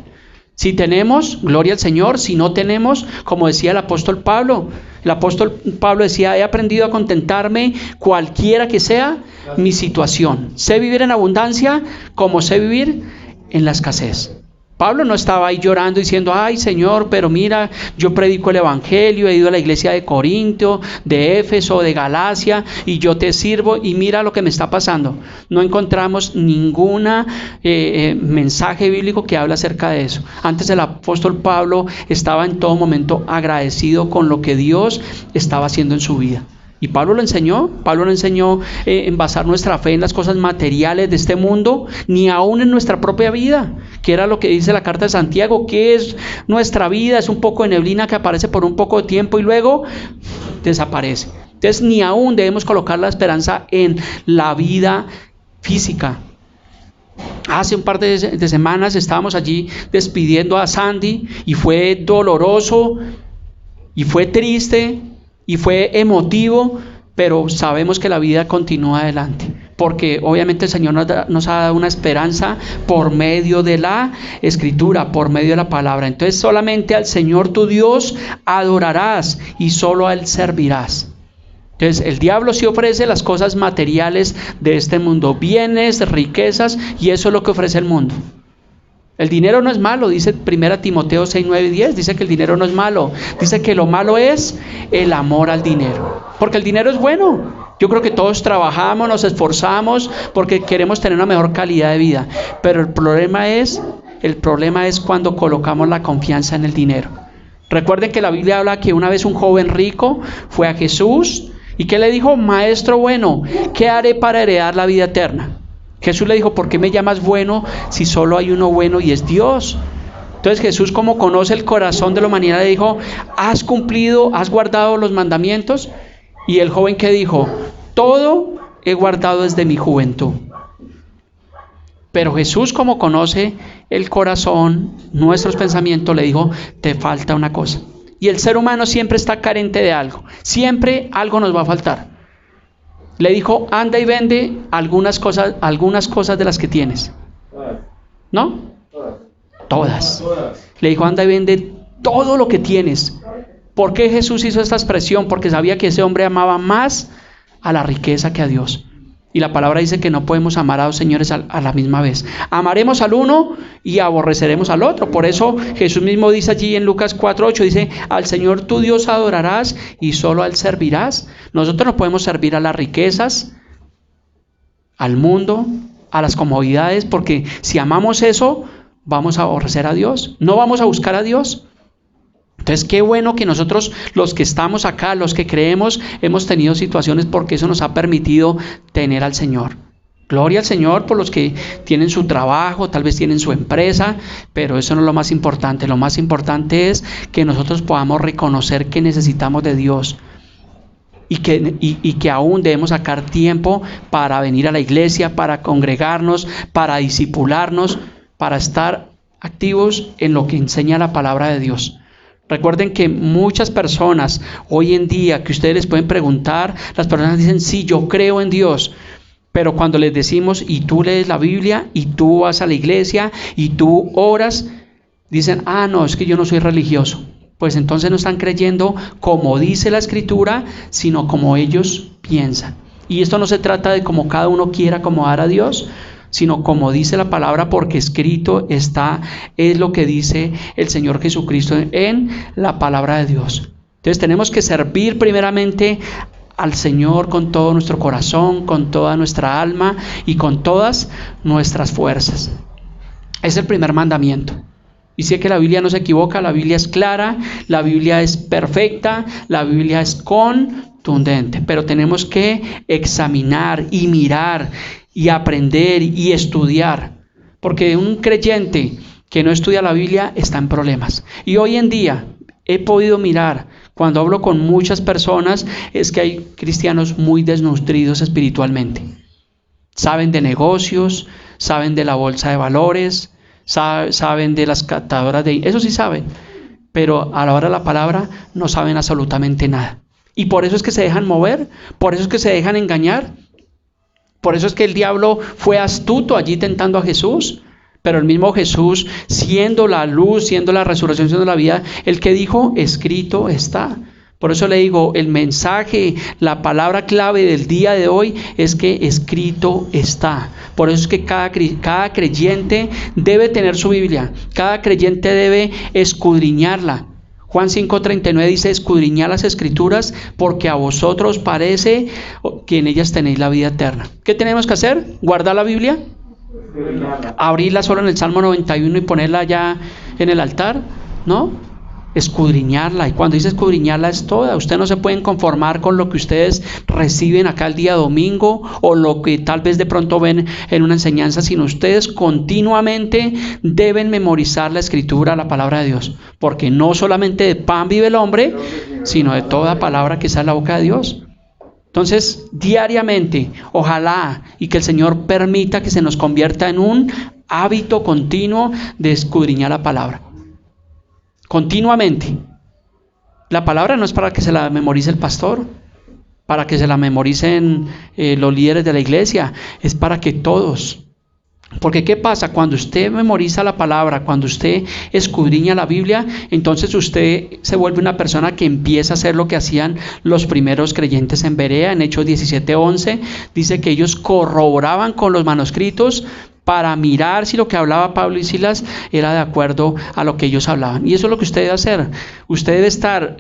Si tenemos, gloria al Señor. Si no tenemos, como decía el apóstol Pablo decía, he aprendido a contentarme cualquiera que sea mi situación. Sé vivir en abundancia como sé vivir en la escasez. Pablo no estaba ahí llorando diciendo, ay Señor, pero mira, yo predico el evangelio, he ido a la iglesia de Corinto, de Éfeso, de Galacia, y yo te sirvo y mira lo que me está pasando. No encontramos ningún mensaje bíblico que habla acerca de eso. Antes el apóstol Pablo estaba en todo momento agradecido con lo que Dios estaba haciendo en su vida. Y Pablo lo enseñó en basar nuestra fe en las cosas materiales de este mundo, ni aún en nuestra propia vida, que era lo que dice la carta de Santiago, que es nuestra vida, es un poco de neblina que aparece por un poco de tiempo y luego desaparece. Entonces ni aún debemos colocar la esperanza en la vida física. Hace un par de semanas estábamos allí despidiendo a Sandy y fue doloroso y fue triste y fue emotivo, pero sabemos que la vida continúa adelante, porque obviamente el Señor nos ha dado una esperanza por medio de la Escritura, por medio de la palabra. Entonces solamente al Señor tu Dios adorarás y solo a Él servirás. Entonces el diablo sí ofrece las cosas materiales de este mundo, bienes, riquezas, y eso es lo que ofrece el mundo. El dinero no es malo, dice 1 Timoteo 6, 9 y 10, dice que el dinero no es malo, dice que lo malo es el amor al dinero, porque el dinero es bueno. Yo creo que todos trabajamos, nos esforzamos porque queremos tener una mejor calidad de vida, pero el problema es cuando colocamos la confianza en el dinero. Recuerden que la Biblia habla que una vez un joven rico fue a Jesús y que le dijo, maestro bueno, ¿qué haré para heredar la vida eterna? Jesús le dijo, ¿por qué me llamas bueno si solo hay uno bueno y es Dios? Entonces Jesús, como conoce el corazón de la humanidad, le dijo, ¿has cumplido, has guardado los mandamientos? Y el joven que dijo, todo he guardado desde mi juventud. Pero Jesús, como conoce el corazón, nuestros pensamientos, le dijo, te falta una cosa. Y el ser humano siempre está carente de algo, siempre algo nos va a faltar. Le dijo, anda y vende algunas cosas de las que tienes. ¿No? Todas. Le dijo, anda y vende todo lo que tienes. ¿Por qué Jesús hizo esta expresión? Porque sabía que ese hombre amaba más a la riqueza que a Dios. Y la palabra dice que no podemos amar a dos señores a la misma vez. Amaremos al uno y aborreceremos al otro. Por eso Jesús mismo dice allí en Lucas 4:8, dice, al Señor tu Dios adorarás y solo a Él servirás. Nosotros no podemos servir a las riquezas, al mundo, a las comodidades, porque si amamos eso, vamos a aborrecer a Dios. No vamos a buscar a Dios. Entonces, qué bueno que nosotros, los que estamos acá, los que creemos, hemos tenido situaciones porque eso nos ha permitido tener al Señor. Gloria al Señor por los que tienen su trabajo, tal vez tienen su empresa, pero eso no es lo más importante. Lo más importante es que nosotros podamos reconocer que necesitamos de Dios y que aún debemos sacar tiempo para venir a la iglesia, para congregarnos, para discipularnos, para estar activos en lo que enseña la palabra de Dios. Recuerden que muchas personas hoy en día que ustedes les pueden preguntar, las personas dicen, sí, yo creo en Dios. Pero cuando les decimos, y tú lees la Biblia, y tú vas a la iglesia, y tú oras, dicen, no, es que yo no soy religioso. Pues entonces no están creyendo como dice la Escritura, sino como ellos piensan. Y esto no se trata de como cada uno quiera acomodar a Dios, sino como dice la palabra, porque escrito está, es lo que dice el Señor Jesucristo en la palabra de Dios. Entonces tenemos que servir primeramente al Señor con todo nuestro corazón, con toda nuestra alma y con todas nuestras fuerzas. Es el primer mandamiento. Y sé que la Biblia no se equivoca, la Biblia es clara, la Biblia es perfecta, la Biblia es contundente, pero tenemos que examinar y mirar y aprender y estudiar, porque un creyente que no estudia la Biblia está en problemas. Y hoy en día he podido mirar, cuando hablo con muchas personas, es que hay cristianos muy desnutridos espiritualmente. Saben de negocios, saben de la bolsa de valores, saben de las captadoras de... Eso sí saben, pero a la hora de la palabra no saben absolutamente nada. Y por eso es que se dejan mover, por eso es que se dejan engañar. Por eso es que el diablo fue astuto allí tentando a Jesús, pero el mismo Jesús, siendo la luz, siendo la resurrección, siendo la vida, el que dijo, escrito está. Por eso le digo, el mensaje, la palabra clave del día de hoy es que escrito está. Por eso es que cada creyente debe tener su Biblia, cada creyente debe escudriñarla. Juan 5:39 dice, escudriñad las Escrituras porque a vosotros parece que en ellas tenéis la vida eterna. ¿Qué tenemos que hacer? ¿Guardar la Biblia? ¿Abrirla solo en el Salmo 91 y ponerla ya en el altar? ¿No? Escudriñarla. Y cuando dice escudriñarla es toda. Ustedes no se pueden conformar con lo que ustedes reciben acá el día domingo o lo que tal vez de pronto ven en una enseñanza, sino ustedes continuamente deben memorizar la Escritura, la palabra de Dios, porque no solamente de pan vive el hombre, sino de toda palabra que sale de la boca de Dios. Entonces, diariamente, ojalá y que el Señor permita que se nos convierta en un hábito continuo de escudriñar la palabra. Continuamente. La palabra no es para que se la memorice el pastor, para que se la memoricen los líderes de la iglesia, es para que todos. Porque ¿qué pasa? Cuando usted memoriza la palabra, cuando usted escudriña la Biblia, entonces usted se vuelve una persona que empieza a hacer lo que hacían los primeros creyentes en Berea. En Hechos 17:11 dice que ellos corroboraban con los manuscritos para mirar si lo que hablaba Pablo y Silas era de acuerdo a lo que ellos hablaban. Y eso es lo que usted debe hacer. Usted debe estar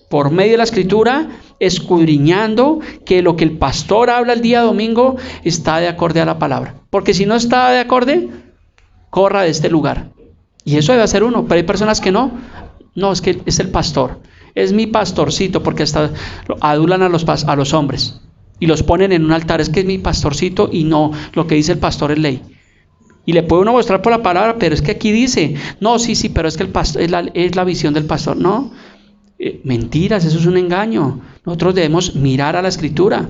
por medio de la Escritura escudriñando que lo que el pastor habla el día domingo está de acorde a la palabra. Porque si no está de acorde, corra de este lugar. Y eso debe hacer uno. Pero hay personas que no. No, es que es el pastor. Es mi pastorcito, porque hasta adulan a los hombres. Y los ponen en un altar. Es que es mi pastorcito y no, lo que dice el pastor es ley. Y le puede uno mostrar por la palabra, pero es que aquí dice, no, sí, pero es que el pastor, es la visión del pastor. No, mentiras, eso es un engaño. Nosotros debemos mirar a la Escritura.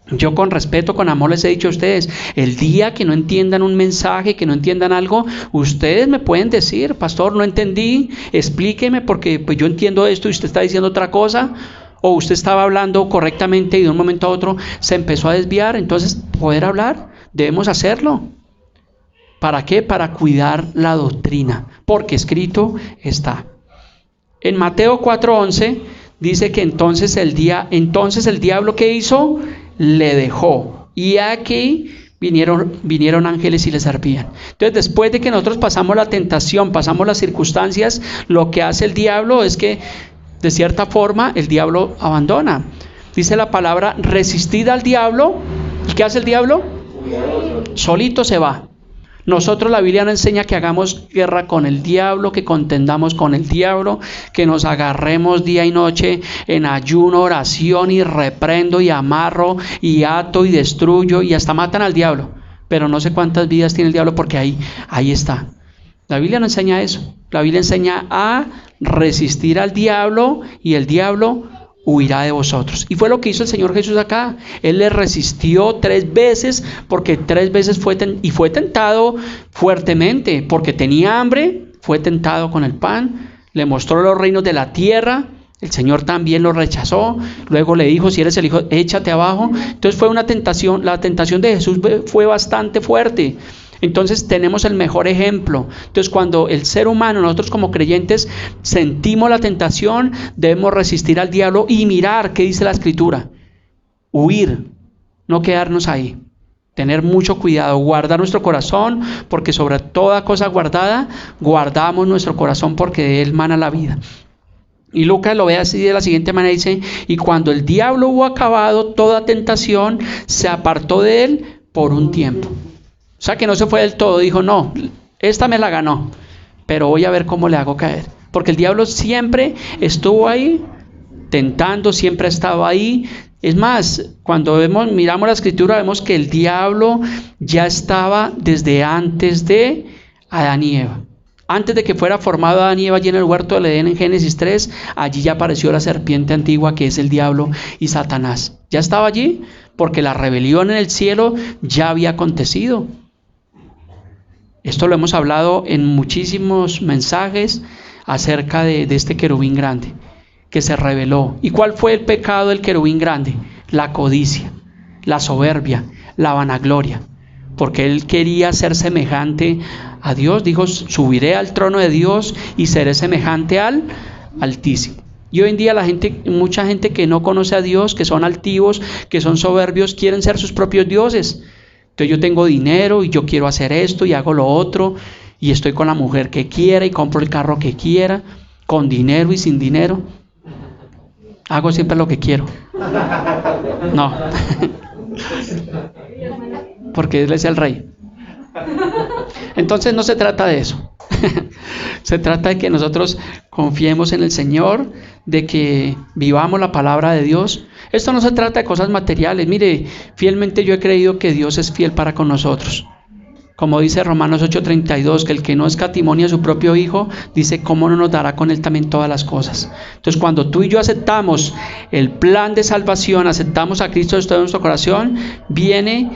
Yo con respeto, con amor les he dicho a ustedes, el día que no entiendan un mensaje, que no entiendan algo, ustedes me pueden decir, pastor, no entendí, explíqueme porque pues yo entiendo esto y usted está diciendo otra cosa, o usted estaba hablando correctamente y de un momento a otro se empezó a desviar. Entonces, poder hablar, debemos hacerlo. ¿Para qué? Para cuidar la doctrina, porque escrito está. En Mateo 4:11 dice que entonces el diablo, ¿qué hizo? Le dejó. y aquí vinieron ángeles y le servían. Entonces, después de que nosotros pasamos la tentación, pasamos las circunstancias, lo que hace el diablo es que, de cierta forma, el diablo abandona. Dice la palabra, resistid al diablo. ¿Y qué hace el diablo? Solito se va. Nosotros, la Biblia nos enseña que hagamos guerra con el diablo, que contendamos con el diablo, que nos agarremos día y noche en ayuno, oración, y reprendo y amarro y ato y destruyo, y hasta matan al diablo. Pero no sé cuántas vidas tiene el diablo, porque ahí está. La Biblia no enseña eso. La Biblia enseña a resistir al diablo y el diablo huirá de vosotros. Y fue lo que hizo el Señor Jesús acá. Él le resistió 3 veces, porque 3 veces fue tentado fuertemente, porque tenía hambre, fue tentado con el pan, le mostró los reinos de la tierra, el Señor también lo rechazó, luego le dijo, si eres el Hijo, échate abajo. Entonces fue una tentación, la tentación de Jesús fue bastante fuerte. Entonces tenemos el mejor ejemplo. Entonces, cuando el ser humano, nosotros como creyentes, sentimos la tentación, debemos resistir al diablo y mirar qué dice la Escritura. Huir, no quedarnos ahí. Tener mucho cuidado, guardar nuestro corazón, porque sobre toda cosa guardada, guardamos nuestro corazón, porque de él mana la vida. Y Lucas lo ve así de la siguiente manera, dice, y cuando el diablo hubo acabado toda tentación, se apartó de él por un tiempo. O sea que no se fue del todo, dijo, no, esta me la ganó, pero voy a ver cómo le hago caer. Porque el diablo siempre estuvo ahí, tentando, siempre ha estado ahí. Es más, cuando miramos la Escritura, vemos que el diablo ya estaba desde antes de Adán y Eva. Antes de que fuera formado Adán y Eva allí en el huerto del Edén en Génesis 3, allí ya apareció la serpiente antigua, que es el diablo y Satanás. Ya estaba allí porque la rebelión en el cielo ya había acontecido. Esto lo hemos hablado en muchísimos mensajes acerca de este querubín grande que se rebeló. ¿Y cuál fue el pecado del querubín grande? La codicia, la soberbia, la vanagloria. Porque él quería ser semejante a Dios. Dijo, subiré al trono de Dios y seré semejante al Altísimo. Y hoy en día mucha gente que no conoce a Dios, que son altivos, que son soberbios, quieren ser sus propios dioses. Entonces yo tengo dinero y yo quiero hacer esto y hago lo otro, y estoy con la mujer que quiera y compro el carro que quiera, con dinero y sin dinero. Hago siempre lo que quiero. No. Porque Él es el rey. Entonces no se trata de eso. Se trata de que nosotros confiemos en el Señor, de que vivamos la palabra de Dios. Esto no se trata de cosas materiales. Mire, fielmente yo he creído que Dios es fiel para con nosotros. Como dice Romanos 8:32, que el que no escatimonia a su propio Hijo, dice, ¿cómo no nos dará con Él también todas las cosas? Entonces, cuando tú y yo aceptamos el plan de salvación, aceptamos a Cristo en nuestro corazón, viene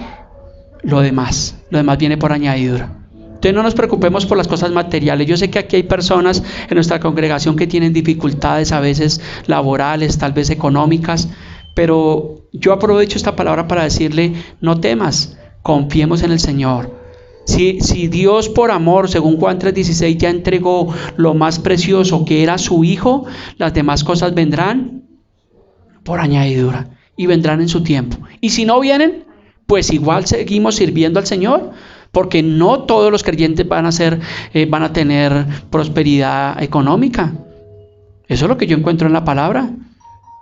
lo demás. Lo demás viene por añadidura. Entonces no nos preocupemos por las cosas materiales. Yo sé que aquí hay personas en nuestra congregación que tienen dificultades a veces laborales, tal vez económicas, pero yo aprovecho esta palabra para decirle, no temas, confiemos en el Señor. Si Dios por amor, según Juan 3:16, ya entregó lo más precioso que era su Hijo, las demás cosas vendrán por añadidura y vendrán en su tiempo. Y si no vienen, pues igual seguimos sirviendo al Señor, porque no todos los creyentes van a tener prosperidad económica. Eso es lo que yo encuentro en la palabra.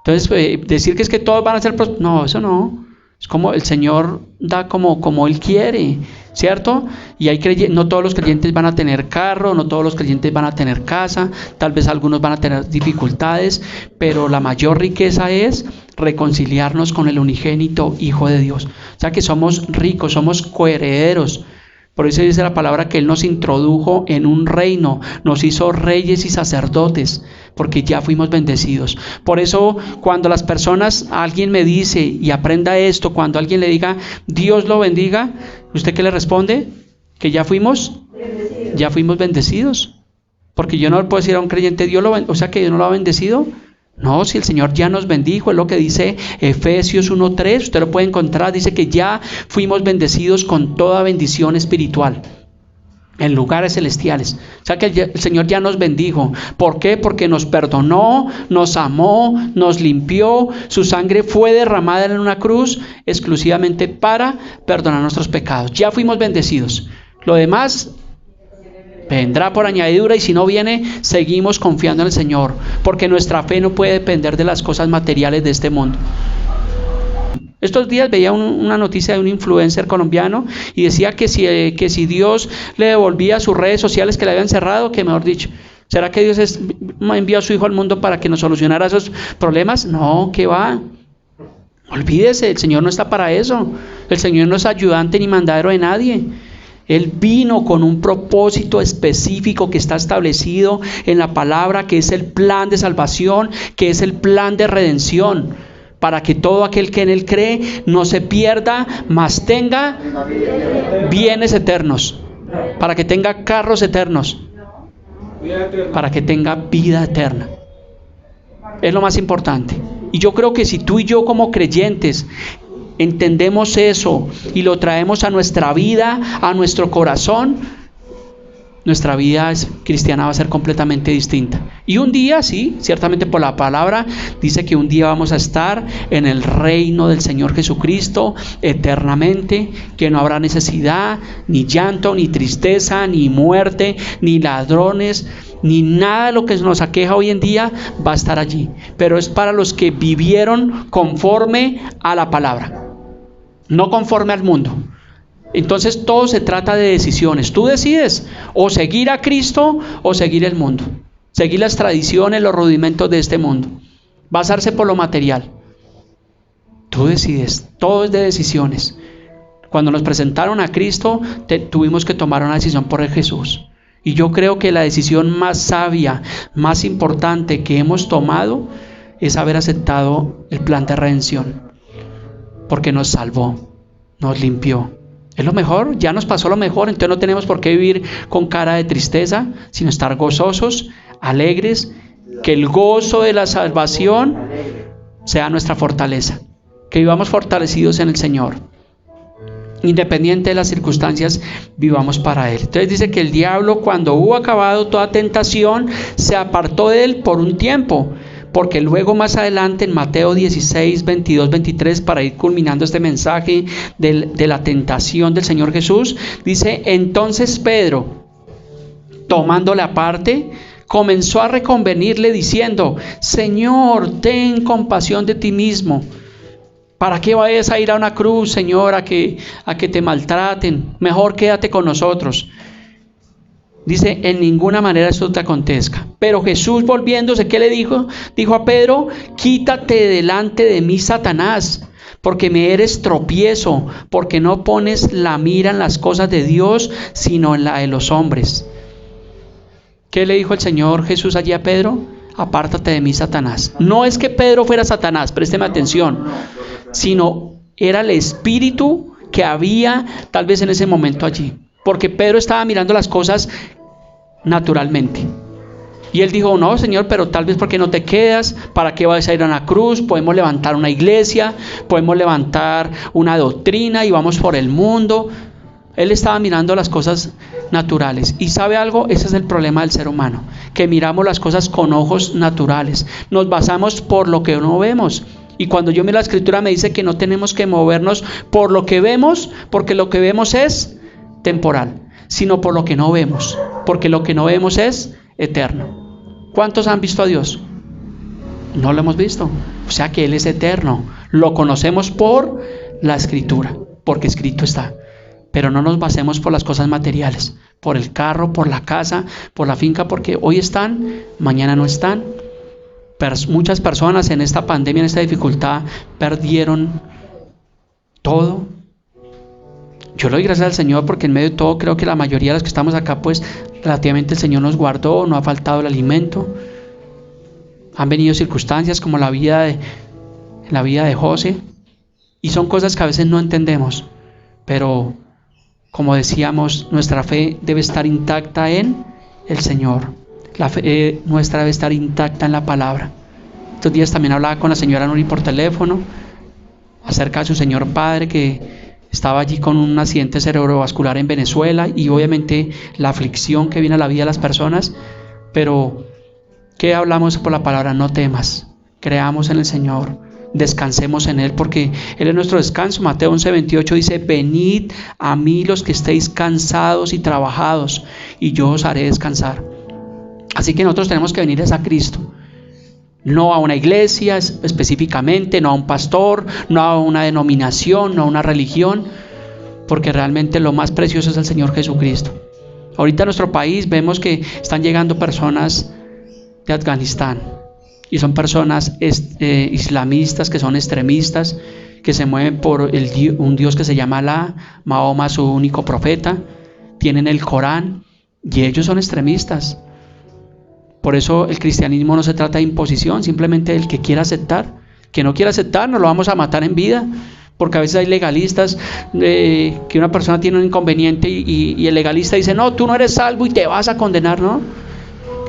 Entonces, decir que es que todos van a ser no, eso no. Es como el Señor da como Él quiere, ¿cierto? Y no todos los creyentes van a tener carro, no todos los creyentes van a tener casa, tal vez algunos van a tener dificultades, pero la mayor riqueza es reconciliarnos con el unigénito Hijo de Dios. O sea que somos ricos, somos coherederos. Por eso dice la palabra que Él nos introdujo en un reino, nos hizo reyes y sacerdotes, porque ya fuimos bendecidos. Por eso cuando alguien me dice, y aprenda esto, cuando alguien le diga, Dios lo bendiga, ¿usted qué le responde? Que ya fuimos bendecidos. Porque yo no le puedo decir a un creyente, o sea que Dios no lo ha bendecido. No, si el Señor ya nos bendijo, es lo que dice Efesios 1:3, usted lo puede encontrar, dice que ya fuimos bendecidos con toda bendición espiritual. en lugares celestiales. O sea que el Señor ya nos bendijo. ¿Por qué? Porque nos perdonó, nos amó, nos limpió. Su sangre fue derramada en una cruz exclusivamente para perdonar nuestros pecados. Ya fuimos bendecidos. Lo demás vendrá por añadidura, y si no viene, seguimos confiando en el Señor, porque nuestra fe no puede depender de las cosas materiales de este mundo. Estos días veía una noticia de un influencer colombiano y decía que si Dios le devolvía sus redes sociales que le habían cerrado, que mejor dicho, ¿será que Dios envió a su Hijo al mundo para que nos solucionara esos problemas? No, ¿qué va? Olvídese, el Señor no está para eso. El Señor no es ayudante ni mandadero de nadie. Él vino con un propósito específico que está establecido en la palabra, que es el plan de salvación, que es el plan de redención, para que todo aquel que en Él cree no se pierda, mas tenga bienes eternos, para que tenga carros eternos, para que tenga vida eterna. Es lo más importante. Y yo creo que si tú y yo como creyentes entendemos eso y lo traemos a nuestra vida, a nuestro corazón, nuestra vida cristiana va a ser completamente distinta. Y un día, sí, ciertamente por la palabra, dice que un día vamos a estar en el reino del Señor Jesucristo eternamente, que no habrá necesidad, ni llanto, ni tristeza, ni muerte, ni ladrones, ni nada de lo que nos aqueja hoy en día va a estar allí. Pero es para los que vivieron conforme a la palabra, no conforme al mundo. Entonces todo se trata de decisiones. Tú decides o seguir a Cristo o seguir el mundo, seguir las tradiciones, los rudimentos de este mundo, basarse por lo material. Tú decides, todo es de decisiones. Cuando nos presentaron a Cristo, tuvimos que tomar una decisión por el Jesús. Y yo creo que la decisión más sabia, más importante que hemos tomado es haber aceptado el plan de redención, porque nos salvó, nos limpió. Es lo mejor, ya nos pasó lo mejor, entonces no tenemos por qué vivir con cara de tristeza, sino estar gozosos, alegres, que el gozo de la salvación sea nuestra fortaleza, que vivamos fortalecidos en el Señor. Independiente de las circunstancias, vivamos para Él. Entonces dice que el diablo, cuando hubo acabado toda tentación, se apartó de él por un tiempo. Porque luego más adelante en Mateo 16, 22, 23, para ir culminando este mensaje de la tentación del Señor Jesús, dice: entonces Pedro, tomándole aparte, comenzó a reconvenirle diciendo: Señor, ten compasión de ti mismo. ¿Para qué vayas a ir a una cruz, Señor, a que te maltraten? Mejor quédate con nosotros. Dice: en ninguna manera esto te acontezca. Pero Jesús, volviéndose, ¿qué le dijo? Dijo a Pedro: quítate delante de mí, Satanás, porque me eres tropiezo, porque no pones la mira en las cosas de Dios, sino en la de los hombres. ¿Qué le dijo el Señor Jesús allí a Pedro? Apártate de mí, Satanás. No es que Pedro fuera Satanás, présteme atención, sino era el espíritu que había tal vez en ese momento allí. Porque Pedro estaba mirando las cosas naturalmente. Y él dijo: no, Señor, pero tal vez porque no te quedas, ¿para qué vas a ir a una cruz? Podemos levantar una iglesia, podemos levantar una doctrina y vamos por el mundo. Él estaba mirando las cosas naturales. ¿Y sabe algo? Ese es el problema del ser humano, que miramos las cosas con ojos naturales. Nos basamos por lo que no vemos. Y cuando yo miro la Escritura me dice que no tenemos que movernos por lo que vemos, porque lo que vemos es temporal, sino por lo que no vemos, porque lo que no vemos es eterno. ¿Cuántos han visto a Dios? No lo hemos visto. O sea que Él es eterno. Lo conocemos por la Escritura, porque escrito está. Pero no nos basemos por las cosas materiales, por el carro, por la casa, por la finca, porque hoy están, mañana no están. Muchas personas en esta pandemia, en esta dificultad, perdieron todo. Yo le doy gracias al Señor porque en medio de todo creo que la mayoría de los que estamos acá, pues relativamente el Señor nos guardó, no ha faltado el alimento. Han venido circunstancias como la vida de José, y son cosas que a veces no entendemos, pero como decíamos, nuestra fe debe estar intacta en el Señor. La fe nuestra debe estar intacta en la palabra. Estos días también hablaba con la señora Nuri por teléfono acerca de su señor padre, que Estaba allí con un accidente cerebrovascular en Venezuela y obviamente la aflicción que viene a la vida de las personas. Pero, ¿qué hablamos por la palabra? No temas, creamos en el Señor, descansemos en Él, porque Él es nuestro descanso. Mateo 11:28 dice: venid a mí los que estéis cansados y trabajados, y yo os haré descansar. Así que nosotros tenemos que venir a Cristo. No a una iglesia específicamente, no a un pastor, no a una denominación, no a una religión, porque realmente lo más precioso es el Señor Jesucristo. Ahorita en nuestro país vemos que están llegando personas de Afganistán y son personas islamistas, que son extremistas, que se mueven por un Dios que se llama Alá, Mahoma su único profeta, tienen el Corán y ellos son extremistas. Por eso el cristianismo no se trata de imposición, simplemente el que quiera aceptar. Que no quiera aceptar, no lo vamos a matar en vida, porque a veces hay legalistas, que una persona tiene un inconveniente y el legalista dice: no, tú no eres salvo y te vas a condenar, ¿no?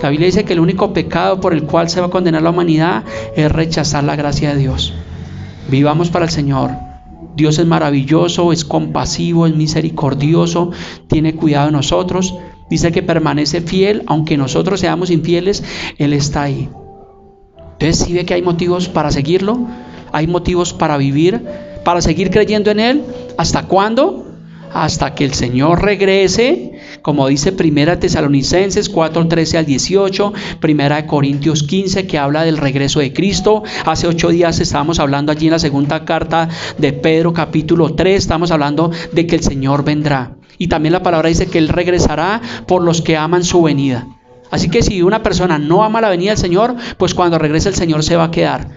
La Biblia dice que el único pecado por el cual se va a condenar la humanidad es rechazar la gracia de Dios. Vivamos para el Señor. Dios es maravilloso, es compasivo, es misericordioso, tiene cuidado de nosotros. Dice que permanece fiel, aunque nosotros seamos infieles, Él está ahí. Entonces, ¿sí ve que hay motivos para seguirlo? Hay motivos para vivir, para seguir creyendo en Él. ¿Hasta cuándo? Hasta que el Señor regrese, como dice 1 Tesalonicenses 4:13 al 18, 1 Corintios 15, que habla del regreso de Cristo. Hace 8 días estábamos hablando allí en la segunda carta de Pedro, capítulo 3, estamos hablando de que el Señor vendrá. Y también la palabra dice que Él regresará por los que aman su venida. Así que si una persona no ama la venida del Señor, pues cuando regrese el Señor se va a quedar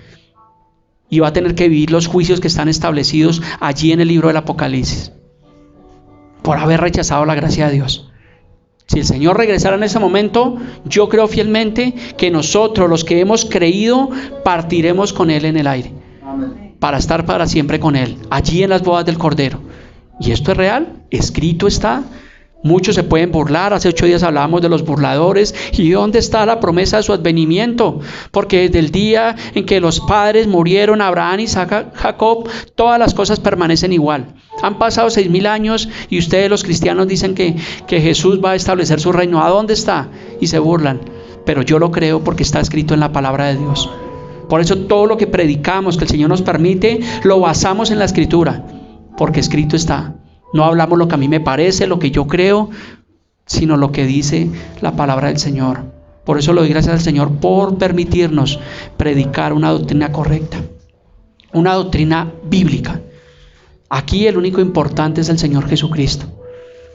y va a tener que vivir los juicios que están establecidos allí en el libro del Apocalipsis, por haber rechazado la gracia de Dios. Si el Señor regresara en ese momento, yo creo fielmente que nosotros, los que hemos creído, partiremos con Él en el aire, para estar para siempre con Él, allí en las bodas del Cordero. Y esto es real, escrito está. Muchos se pueden burlar. Hace 8 días hablábamos de los burladores. ¿Y dónde está la promesa de su advenimiento? Porque desde el día en que los padres murieron, Abraham, Isaac, Jacob, todas las cosas permanecen igual. Han pasado 6.000 años y ustedes los cristianos dicen que Jesús va a establecer su reino. ¿A dónde está? Y se burlan. Pero yo lo creo porque está escrito en la palabra de Dios. Por eso todo lo que predicamos, que el Señor nos permite, lo basamos en la Escritura, porque escrito está. No hablamos lo que a mí me parece, lo que yo creo, sino lo que dice la palabra del Señor. Por eso le doy gracias al Señor por permitirnos predicar una doctrina correcta, una doctrina bíblica. Aquí el único importante es el Señor Jesucristo.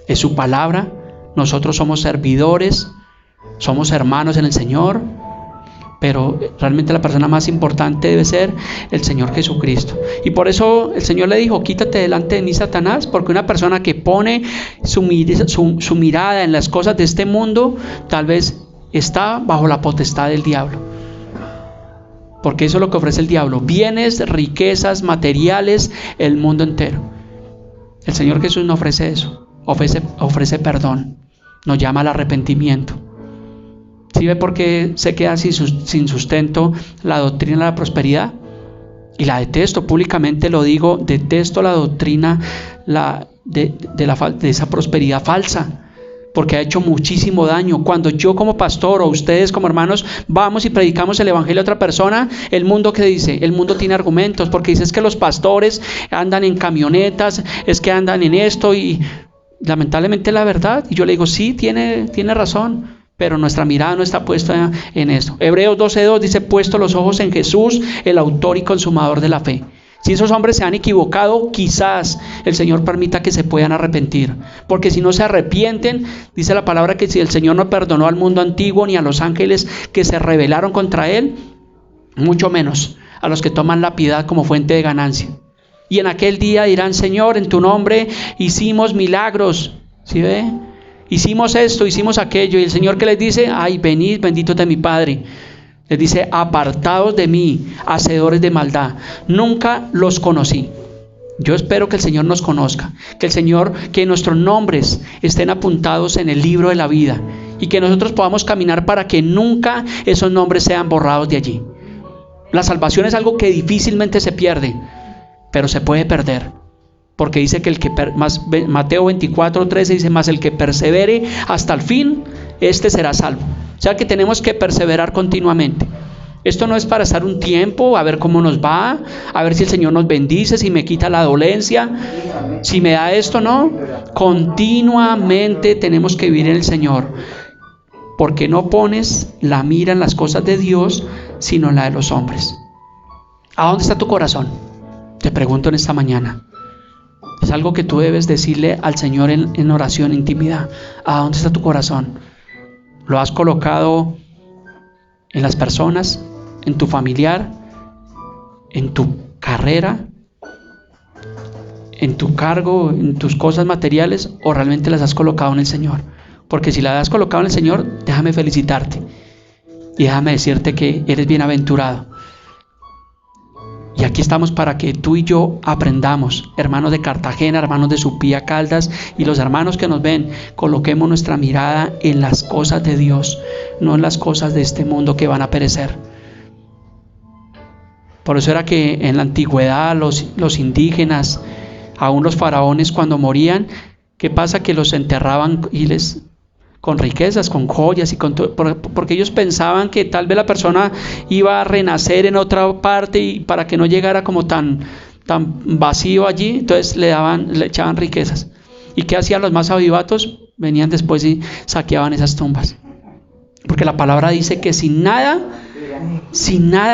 Es su palabra. Nosotros somos servidores, somos hermanos en el Señor, pero realmente la persona más importante debe ser el Señor Jesucristo. Y por eso el Señor le dijo: quítate delante de mí, Satanás, porque una persona que pone su mirada en las cosas de este mundo, tal vez está bajo la potestad del diablo. Porque eso es lo que ofrece el diablo: bienes, riquezas, materiales, el mundo entero. El Señor Jesús no ofrece eso, ofrece perdón, nos llama al arrepentimiento. ¿Sí ve por qué se queda sin sustento la doctrina de la prosperidad? Y la detesto, públicamente lo digo, detesto la doctrina de esa prosperidad falsa, porque ha hecho muchísimo daño. Cuando yo como pastor o ustedes como hermanos vamos y predicamos el evangelio a otra persona, el mundo, ¿qué dice? El mundo tiene argumentos, porque dice: es que los pastores andan en camionetas, es que andan en esto, y lamentablemente la verdad. Y yo le digo: sí, tiene razón, pero nuestra mirada no está puesta en esto. Hebreos 12:2 dice: puesto los ojos en Jesús, el autor y consumador de la fe. Si esos hombres se han equivocado, quizás el Señor permita que se puedan arrepentir, porque si no se arrepienten, dice la palabra que si el Señor no perdonó al mundo antiguo ni a los ángeles que se rebelaron contra Él, mucho menos a los que toman la piedad como fuente de ganancia. Y en aquel día dirán: Señor, en tu nombre hicimos milagros. ¿Sí ve? Hicimos esto, hicimos aquello. Y el Señor, ¿qué les dice? Ay, venid, benditos de mi Padre. Les dice: apartados de mí, hacedores de maldad, nunca los conocí. Yo espero que el Señor nos conozca, que nuestros nombres estén apuntados en el libro de la vida, y que nosotros podamos caminar para que nunca esos nombres sean borrados de allí. La salvación es algo que difícilmente se pierde, pero se puede perder. Porque dice que Mateo 24:13 dice, más el que persevere hasta el fin, este será salvo. O sea que tenemos que perseverar continuamente. Esto no es para estar un tiempo, a ver cómo nos va, a ver si el Señor nos bendice, si me quita la dolencia, si me da esto, no. Continuamente tenemos que vivir en el Señor. Porque no pones la mira en las cosas de Dios, sino en la de los hombres. ¿A dónde está tu corazón? Te pregunto en esta mañana. Es algo que tú debes decirle al Señor en oración, en intimidad. ¿A dónde está tu corazón? ¿Lo has colocado en las personas, en tu familiar, en tu carrera, en tu cargo, en tus cosas materiales, o realmente las has colocado en el Señor? Porque si las has colocado en el Señor, déjame felicitarte y déjame decirte que eres bienaventurado. Y aquí estamos para que tú y yo aprendamos, hermanos de Cartagena, hermanos de Supía, Caldas, y los hermanos que nos ven, coloquemos nuestra mirada en las cosas de Dios, no en las cosas de este mundo que van a perecer. Por eso era que en la antigüedad los indígenas, aún los faraones, cuando morían, ¿qué pasa? Que los enterraban con riquezas, con joyas y con todo, porque ellos pensaban que tal vez la persona iba a renacer en otra parte, y para que no llegara como tan vacío allí, entonces le echaban riquezas. ¿Y qué hacían los más avivatos? Venían después y saqueaban esas tumbas. Porque la palabra dice que sin nada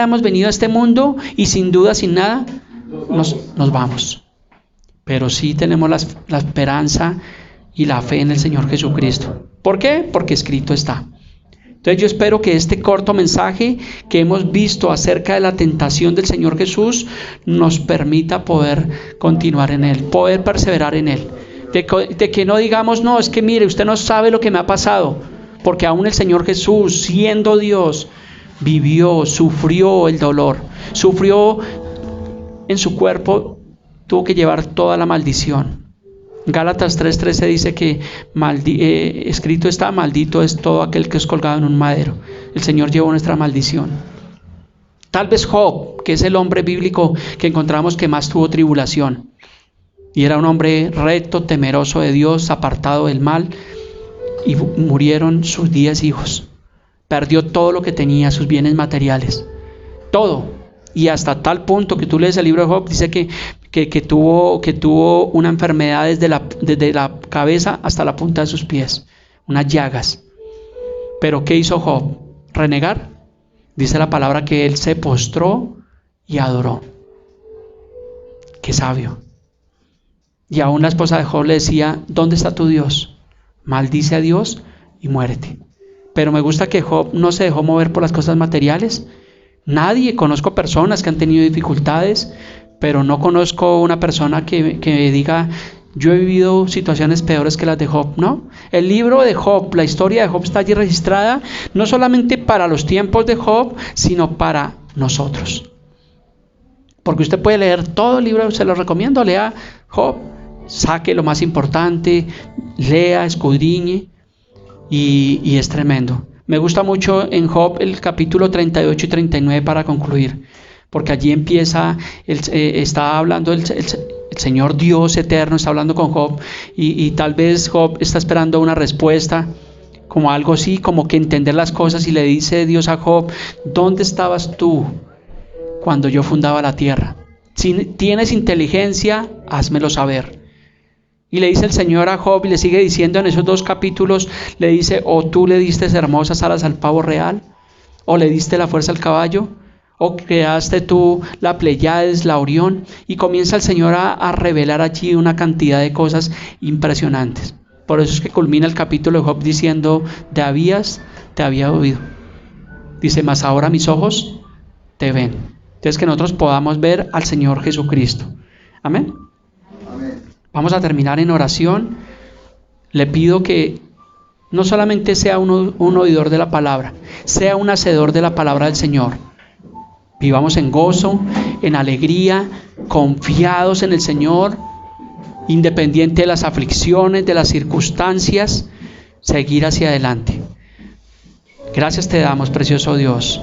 hemos venido a este mundo, y sin duda sin nada nos vamos. Pero sí tenemos la esperanza y la fe en el Señor Jesucristo. ¿Por qué? Porque escrito está. Entonces yo espero que este corto mensaje que hemos visto acerca de la tentación del Señor Jesús nos permita poder continuar en Él, poder perseverar en Él. De que no digamos, no, es que mire, usted no sabe lo que me ha pasado. Porque aún el Señor Jesús, siendo Dios, vivió, sufrió el dolor, sufrió en su cuerpo, tuvo que llevar toda la maldición. Gálatas 3:13 dice que escrito está, maldito es todo aquel que es colgado en un madero. El Señor llevó nuestra maldición. Tal vez Job, que es el hombre bíblico que encontramos que más tuvo tribulación, y era un hombre recto, temeroso de Dios, apartado del mal, y murieron sus 10 hijos. Perdió todo lo que tenía, sus bienes materiales, todo. Y hasta tal punto que tú lees el libro de Job, dice que tuvo una enfermedad desde la cabeza hasta la punta de sus pies, unas llagas. Pero ¿qué hizo Job? ¿Renegar? Dice la palabra que él se postró y adoró. ¡Qué sabio! Y aún la esposa de Job le decía, ¿dónde está tu Dios? Maldice a Dios y muérete. Pero me gusta que Job no se dejó mover por las cosas materiales. Conozco personas que han tenido dificultades, pero no conozco una persona que diga, yo he vivido situaciones peores que las de Job, ¿no? El libro de Job, la historia de Job está allí registrada, no solamente para los tiempos de Job, sino para nosotros. Porque usted puede leer todo el libro, se lo recomiendo, lea Job, saque lo más importante, lea, escudriñe, y es tremendo. Me gusta mucho en Job el capítulo 38 y 39 para concluir, porque allí empieza, está hablando el Señor Dios eterno, está hablando con Job, y tal vez Job está esperando una respuesta, como algo así, como que entender las cosas, y le dice Dios a Job, ¿dónde estabas tú cuando yo fundaba la tierra? Si tienes inteligencia, házmelo saber. Y le dice el Señor a Job, y le sigue diciendo en esos 2 capítulos, le dice, o tú le diste hermosas alas al pavo real, o le diste la fuerza al caballo, o creaste tú la Pleiades, la Orión, y comienza el Señor a revelar allí una cantidad de cosas impresionantes. Por eso es que culmina el capítulo de Job diciendo, te había oído. Dice, mas ahora mis ojos te ven. Entonces que nosotros podamos ver al Señor Jesucristo. Amén. Vamos a terminar en oración. Le pido que no solamente sea un oidor de la palabra, sea un hacedor de la palabra del Señor. Vivamos en gozo, en alegría, confiados en el Señor, independiente de las aflicciones, de las circunstancias, seguir hacia adelante. Gracias te damos, precioso Dios.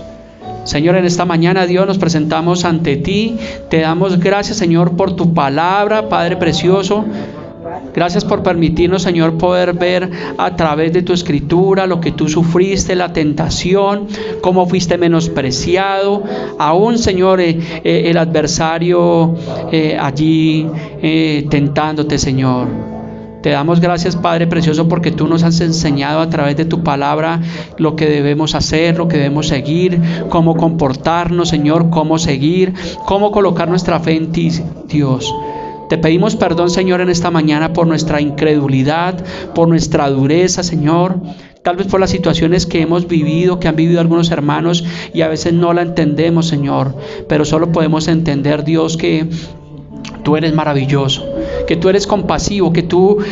Señor, en esta mañana, Dios, nos presentamos ante ti. Te damos gracias, Señor, por tu palabra, Padre precioso. Gracias por permitirnos, Señor, poder ver a través de tu escritura lo que tú sufriste, la tentación, cómo fuiste menospreciado. Aún, Señor, el adversario allí tentándote, Señor. Te damos gracias, Padre precioso, porque tú nos has enseñado a través de tu palabra lo que debemos hacer, lo que debemos seguir, cómo comportarnos, Señor, cómo seguir, cómo colocar nuestra fe en ti, Dios. Te pedimos perdón, Señor, en esta mañana por nuestra incredulidad, por nuestra dureza, Señor. Tal vez por las situaciones que hemos vivido, que han vivido algunos hermanos y a veces no la entendemos, Señor. Pero solo podemos entender, Dios, que tú eres maravilloso, que tú eres compasivo, que tú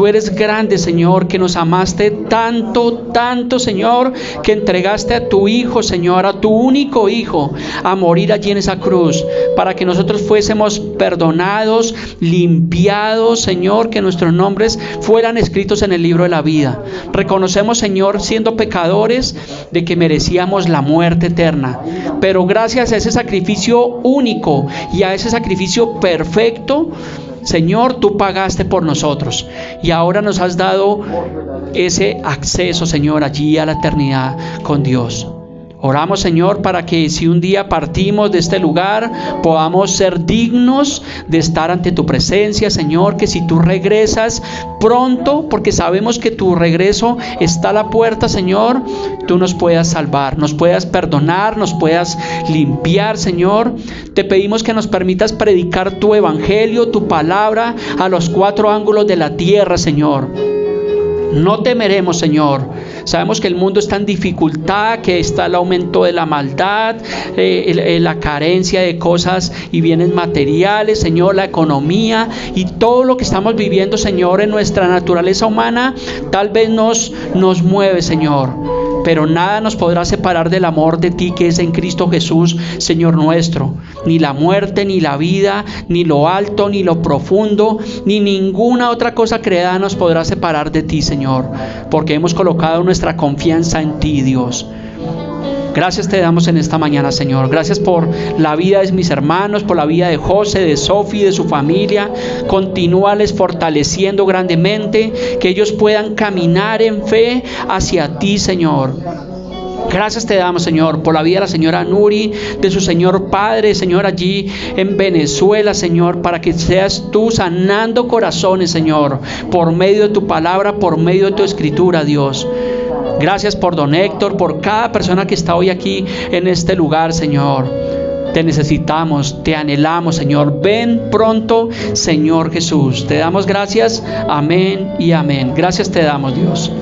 eres grande, Señor, que nos amaste tanto, Señor, que entregaste a tu Hijo, Señor, a tu único Hijo, a morir allí en esa cruz, para que nosotros fuésemos perdonados, limpiados, Señor, que nuestros nombres fueran escritos en el libro de la vida. Reconocemos, Señor, siendo pecadores, de que merecíamos la muerte eterna, pero gracias a ese sacrificio único y a ese sacrificio perfecto, Señor, tú pagaste por nosotros y ahora nos has dado ese acceso, Señor, allí a la eternidad con Dios. Oramos, Señor, para que si un día partimos de este lugar, podamos ser dignos de estar ante tu presencia, Señor, que si tú regresas pronto, porque sabemos que tu regreso está a la puerta, Señor, tú nos puedas salvar, nos puedas perdonar, nos puedas limpiar, Señor. Te pedimos que nos permitas predicar tu evangelio, tu palabra a los 4 ángulos de la tierra, Señor. No temeremos, Señor. Sabemos que el mundo está en dificultad, que está el aumento de la maldad, la carencia de cosas y bienes materiales, Señor, la economía y todo lo que estamos viviendo, Señor, en nuestra naturaleza humana, tal vez nos mueve, Señor. Pero nada nos podrá separar del amor de ti que es en Cristo Jesús, Señor nuestro. Ni la muerte, ni la vida, ni lo alto, ni lo profundo, ni ninguna otra cosa creada nos podrá separar de ti, Señor, porque hemos colocado nuestra confianza en ti, Dios. Gracias te damos en esta mañana, Señor. Gracias por la vida de mis hermanos, por la vida de José, de Sofi, de su familia. Continúales fortaleciendo grandemente, que ellos puedan caminar en fe hacia ti, Señor. Gracias te damos, Señor, por la vida de la señora Nuri, de su señor padre, Señor, allí en Venezuela, Señor, para que seas tú sanando corazones, Señor, por medio de tu palabra, por medio de tu escritura, Dios. Gracias por don Héctor, por cada persona que está hoy aquí en este lugar, Señor. Te necesitamos, te anhelamos, Señor. Ven pronto, Señor Jesús. Te damos gracias. Amén y amén. Gracias te damos, Dios.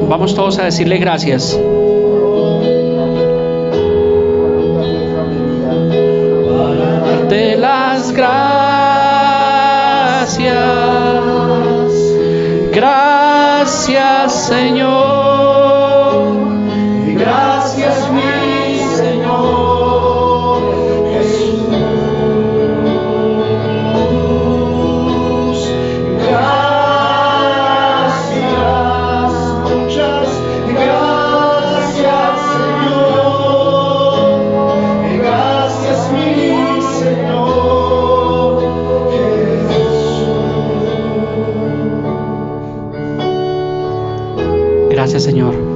Vamos todos a decirle gracias. Para darte las gracias. Gracias, Señor. Gracias, mi Señor Jesús. Señor, Gracias, Señor.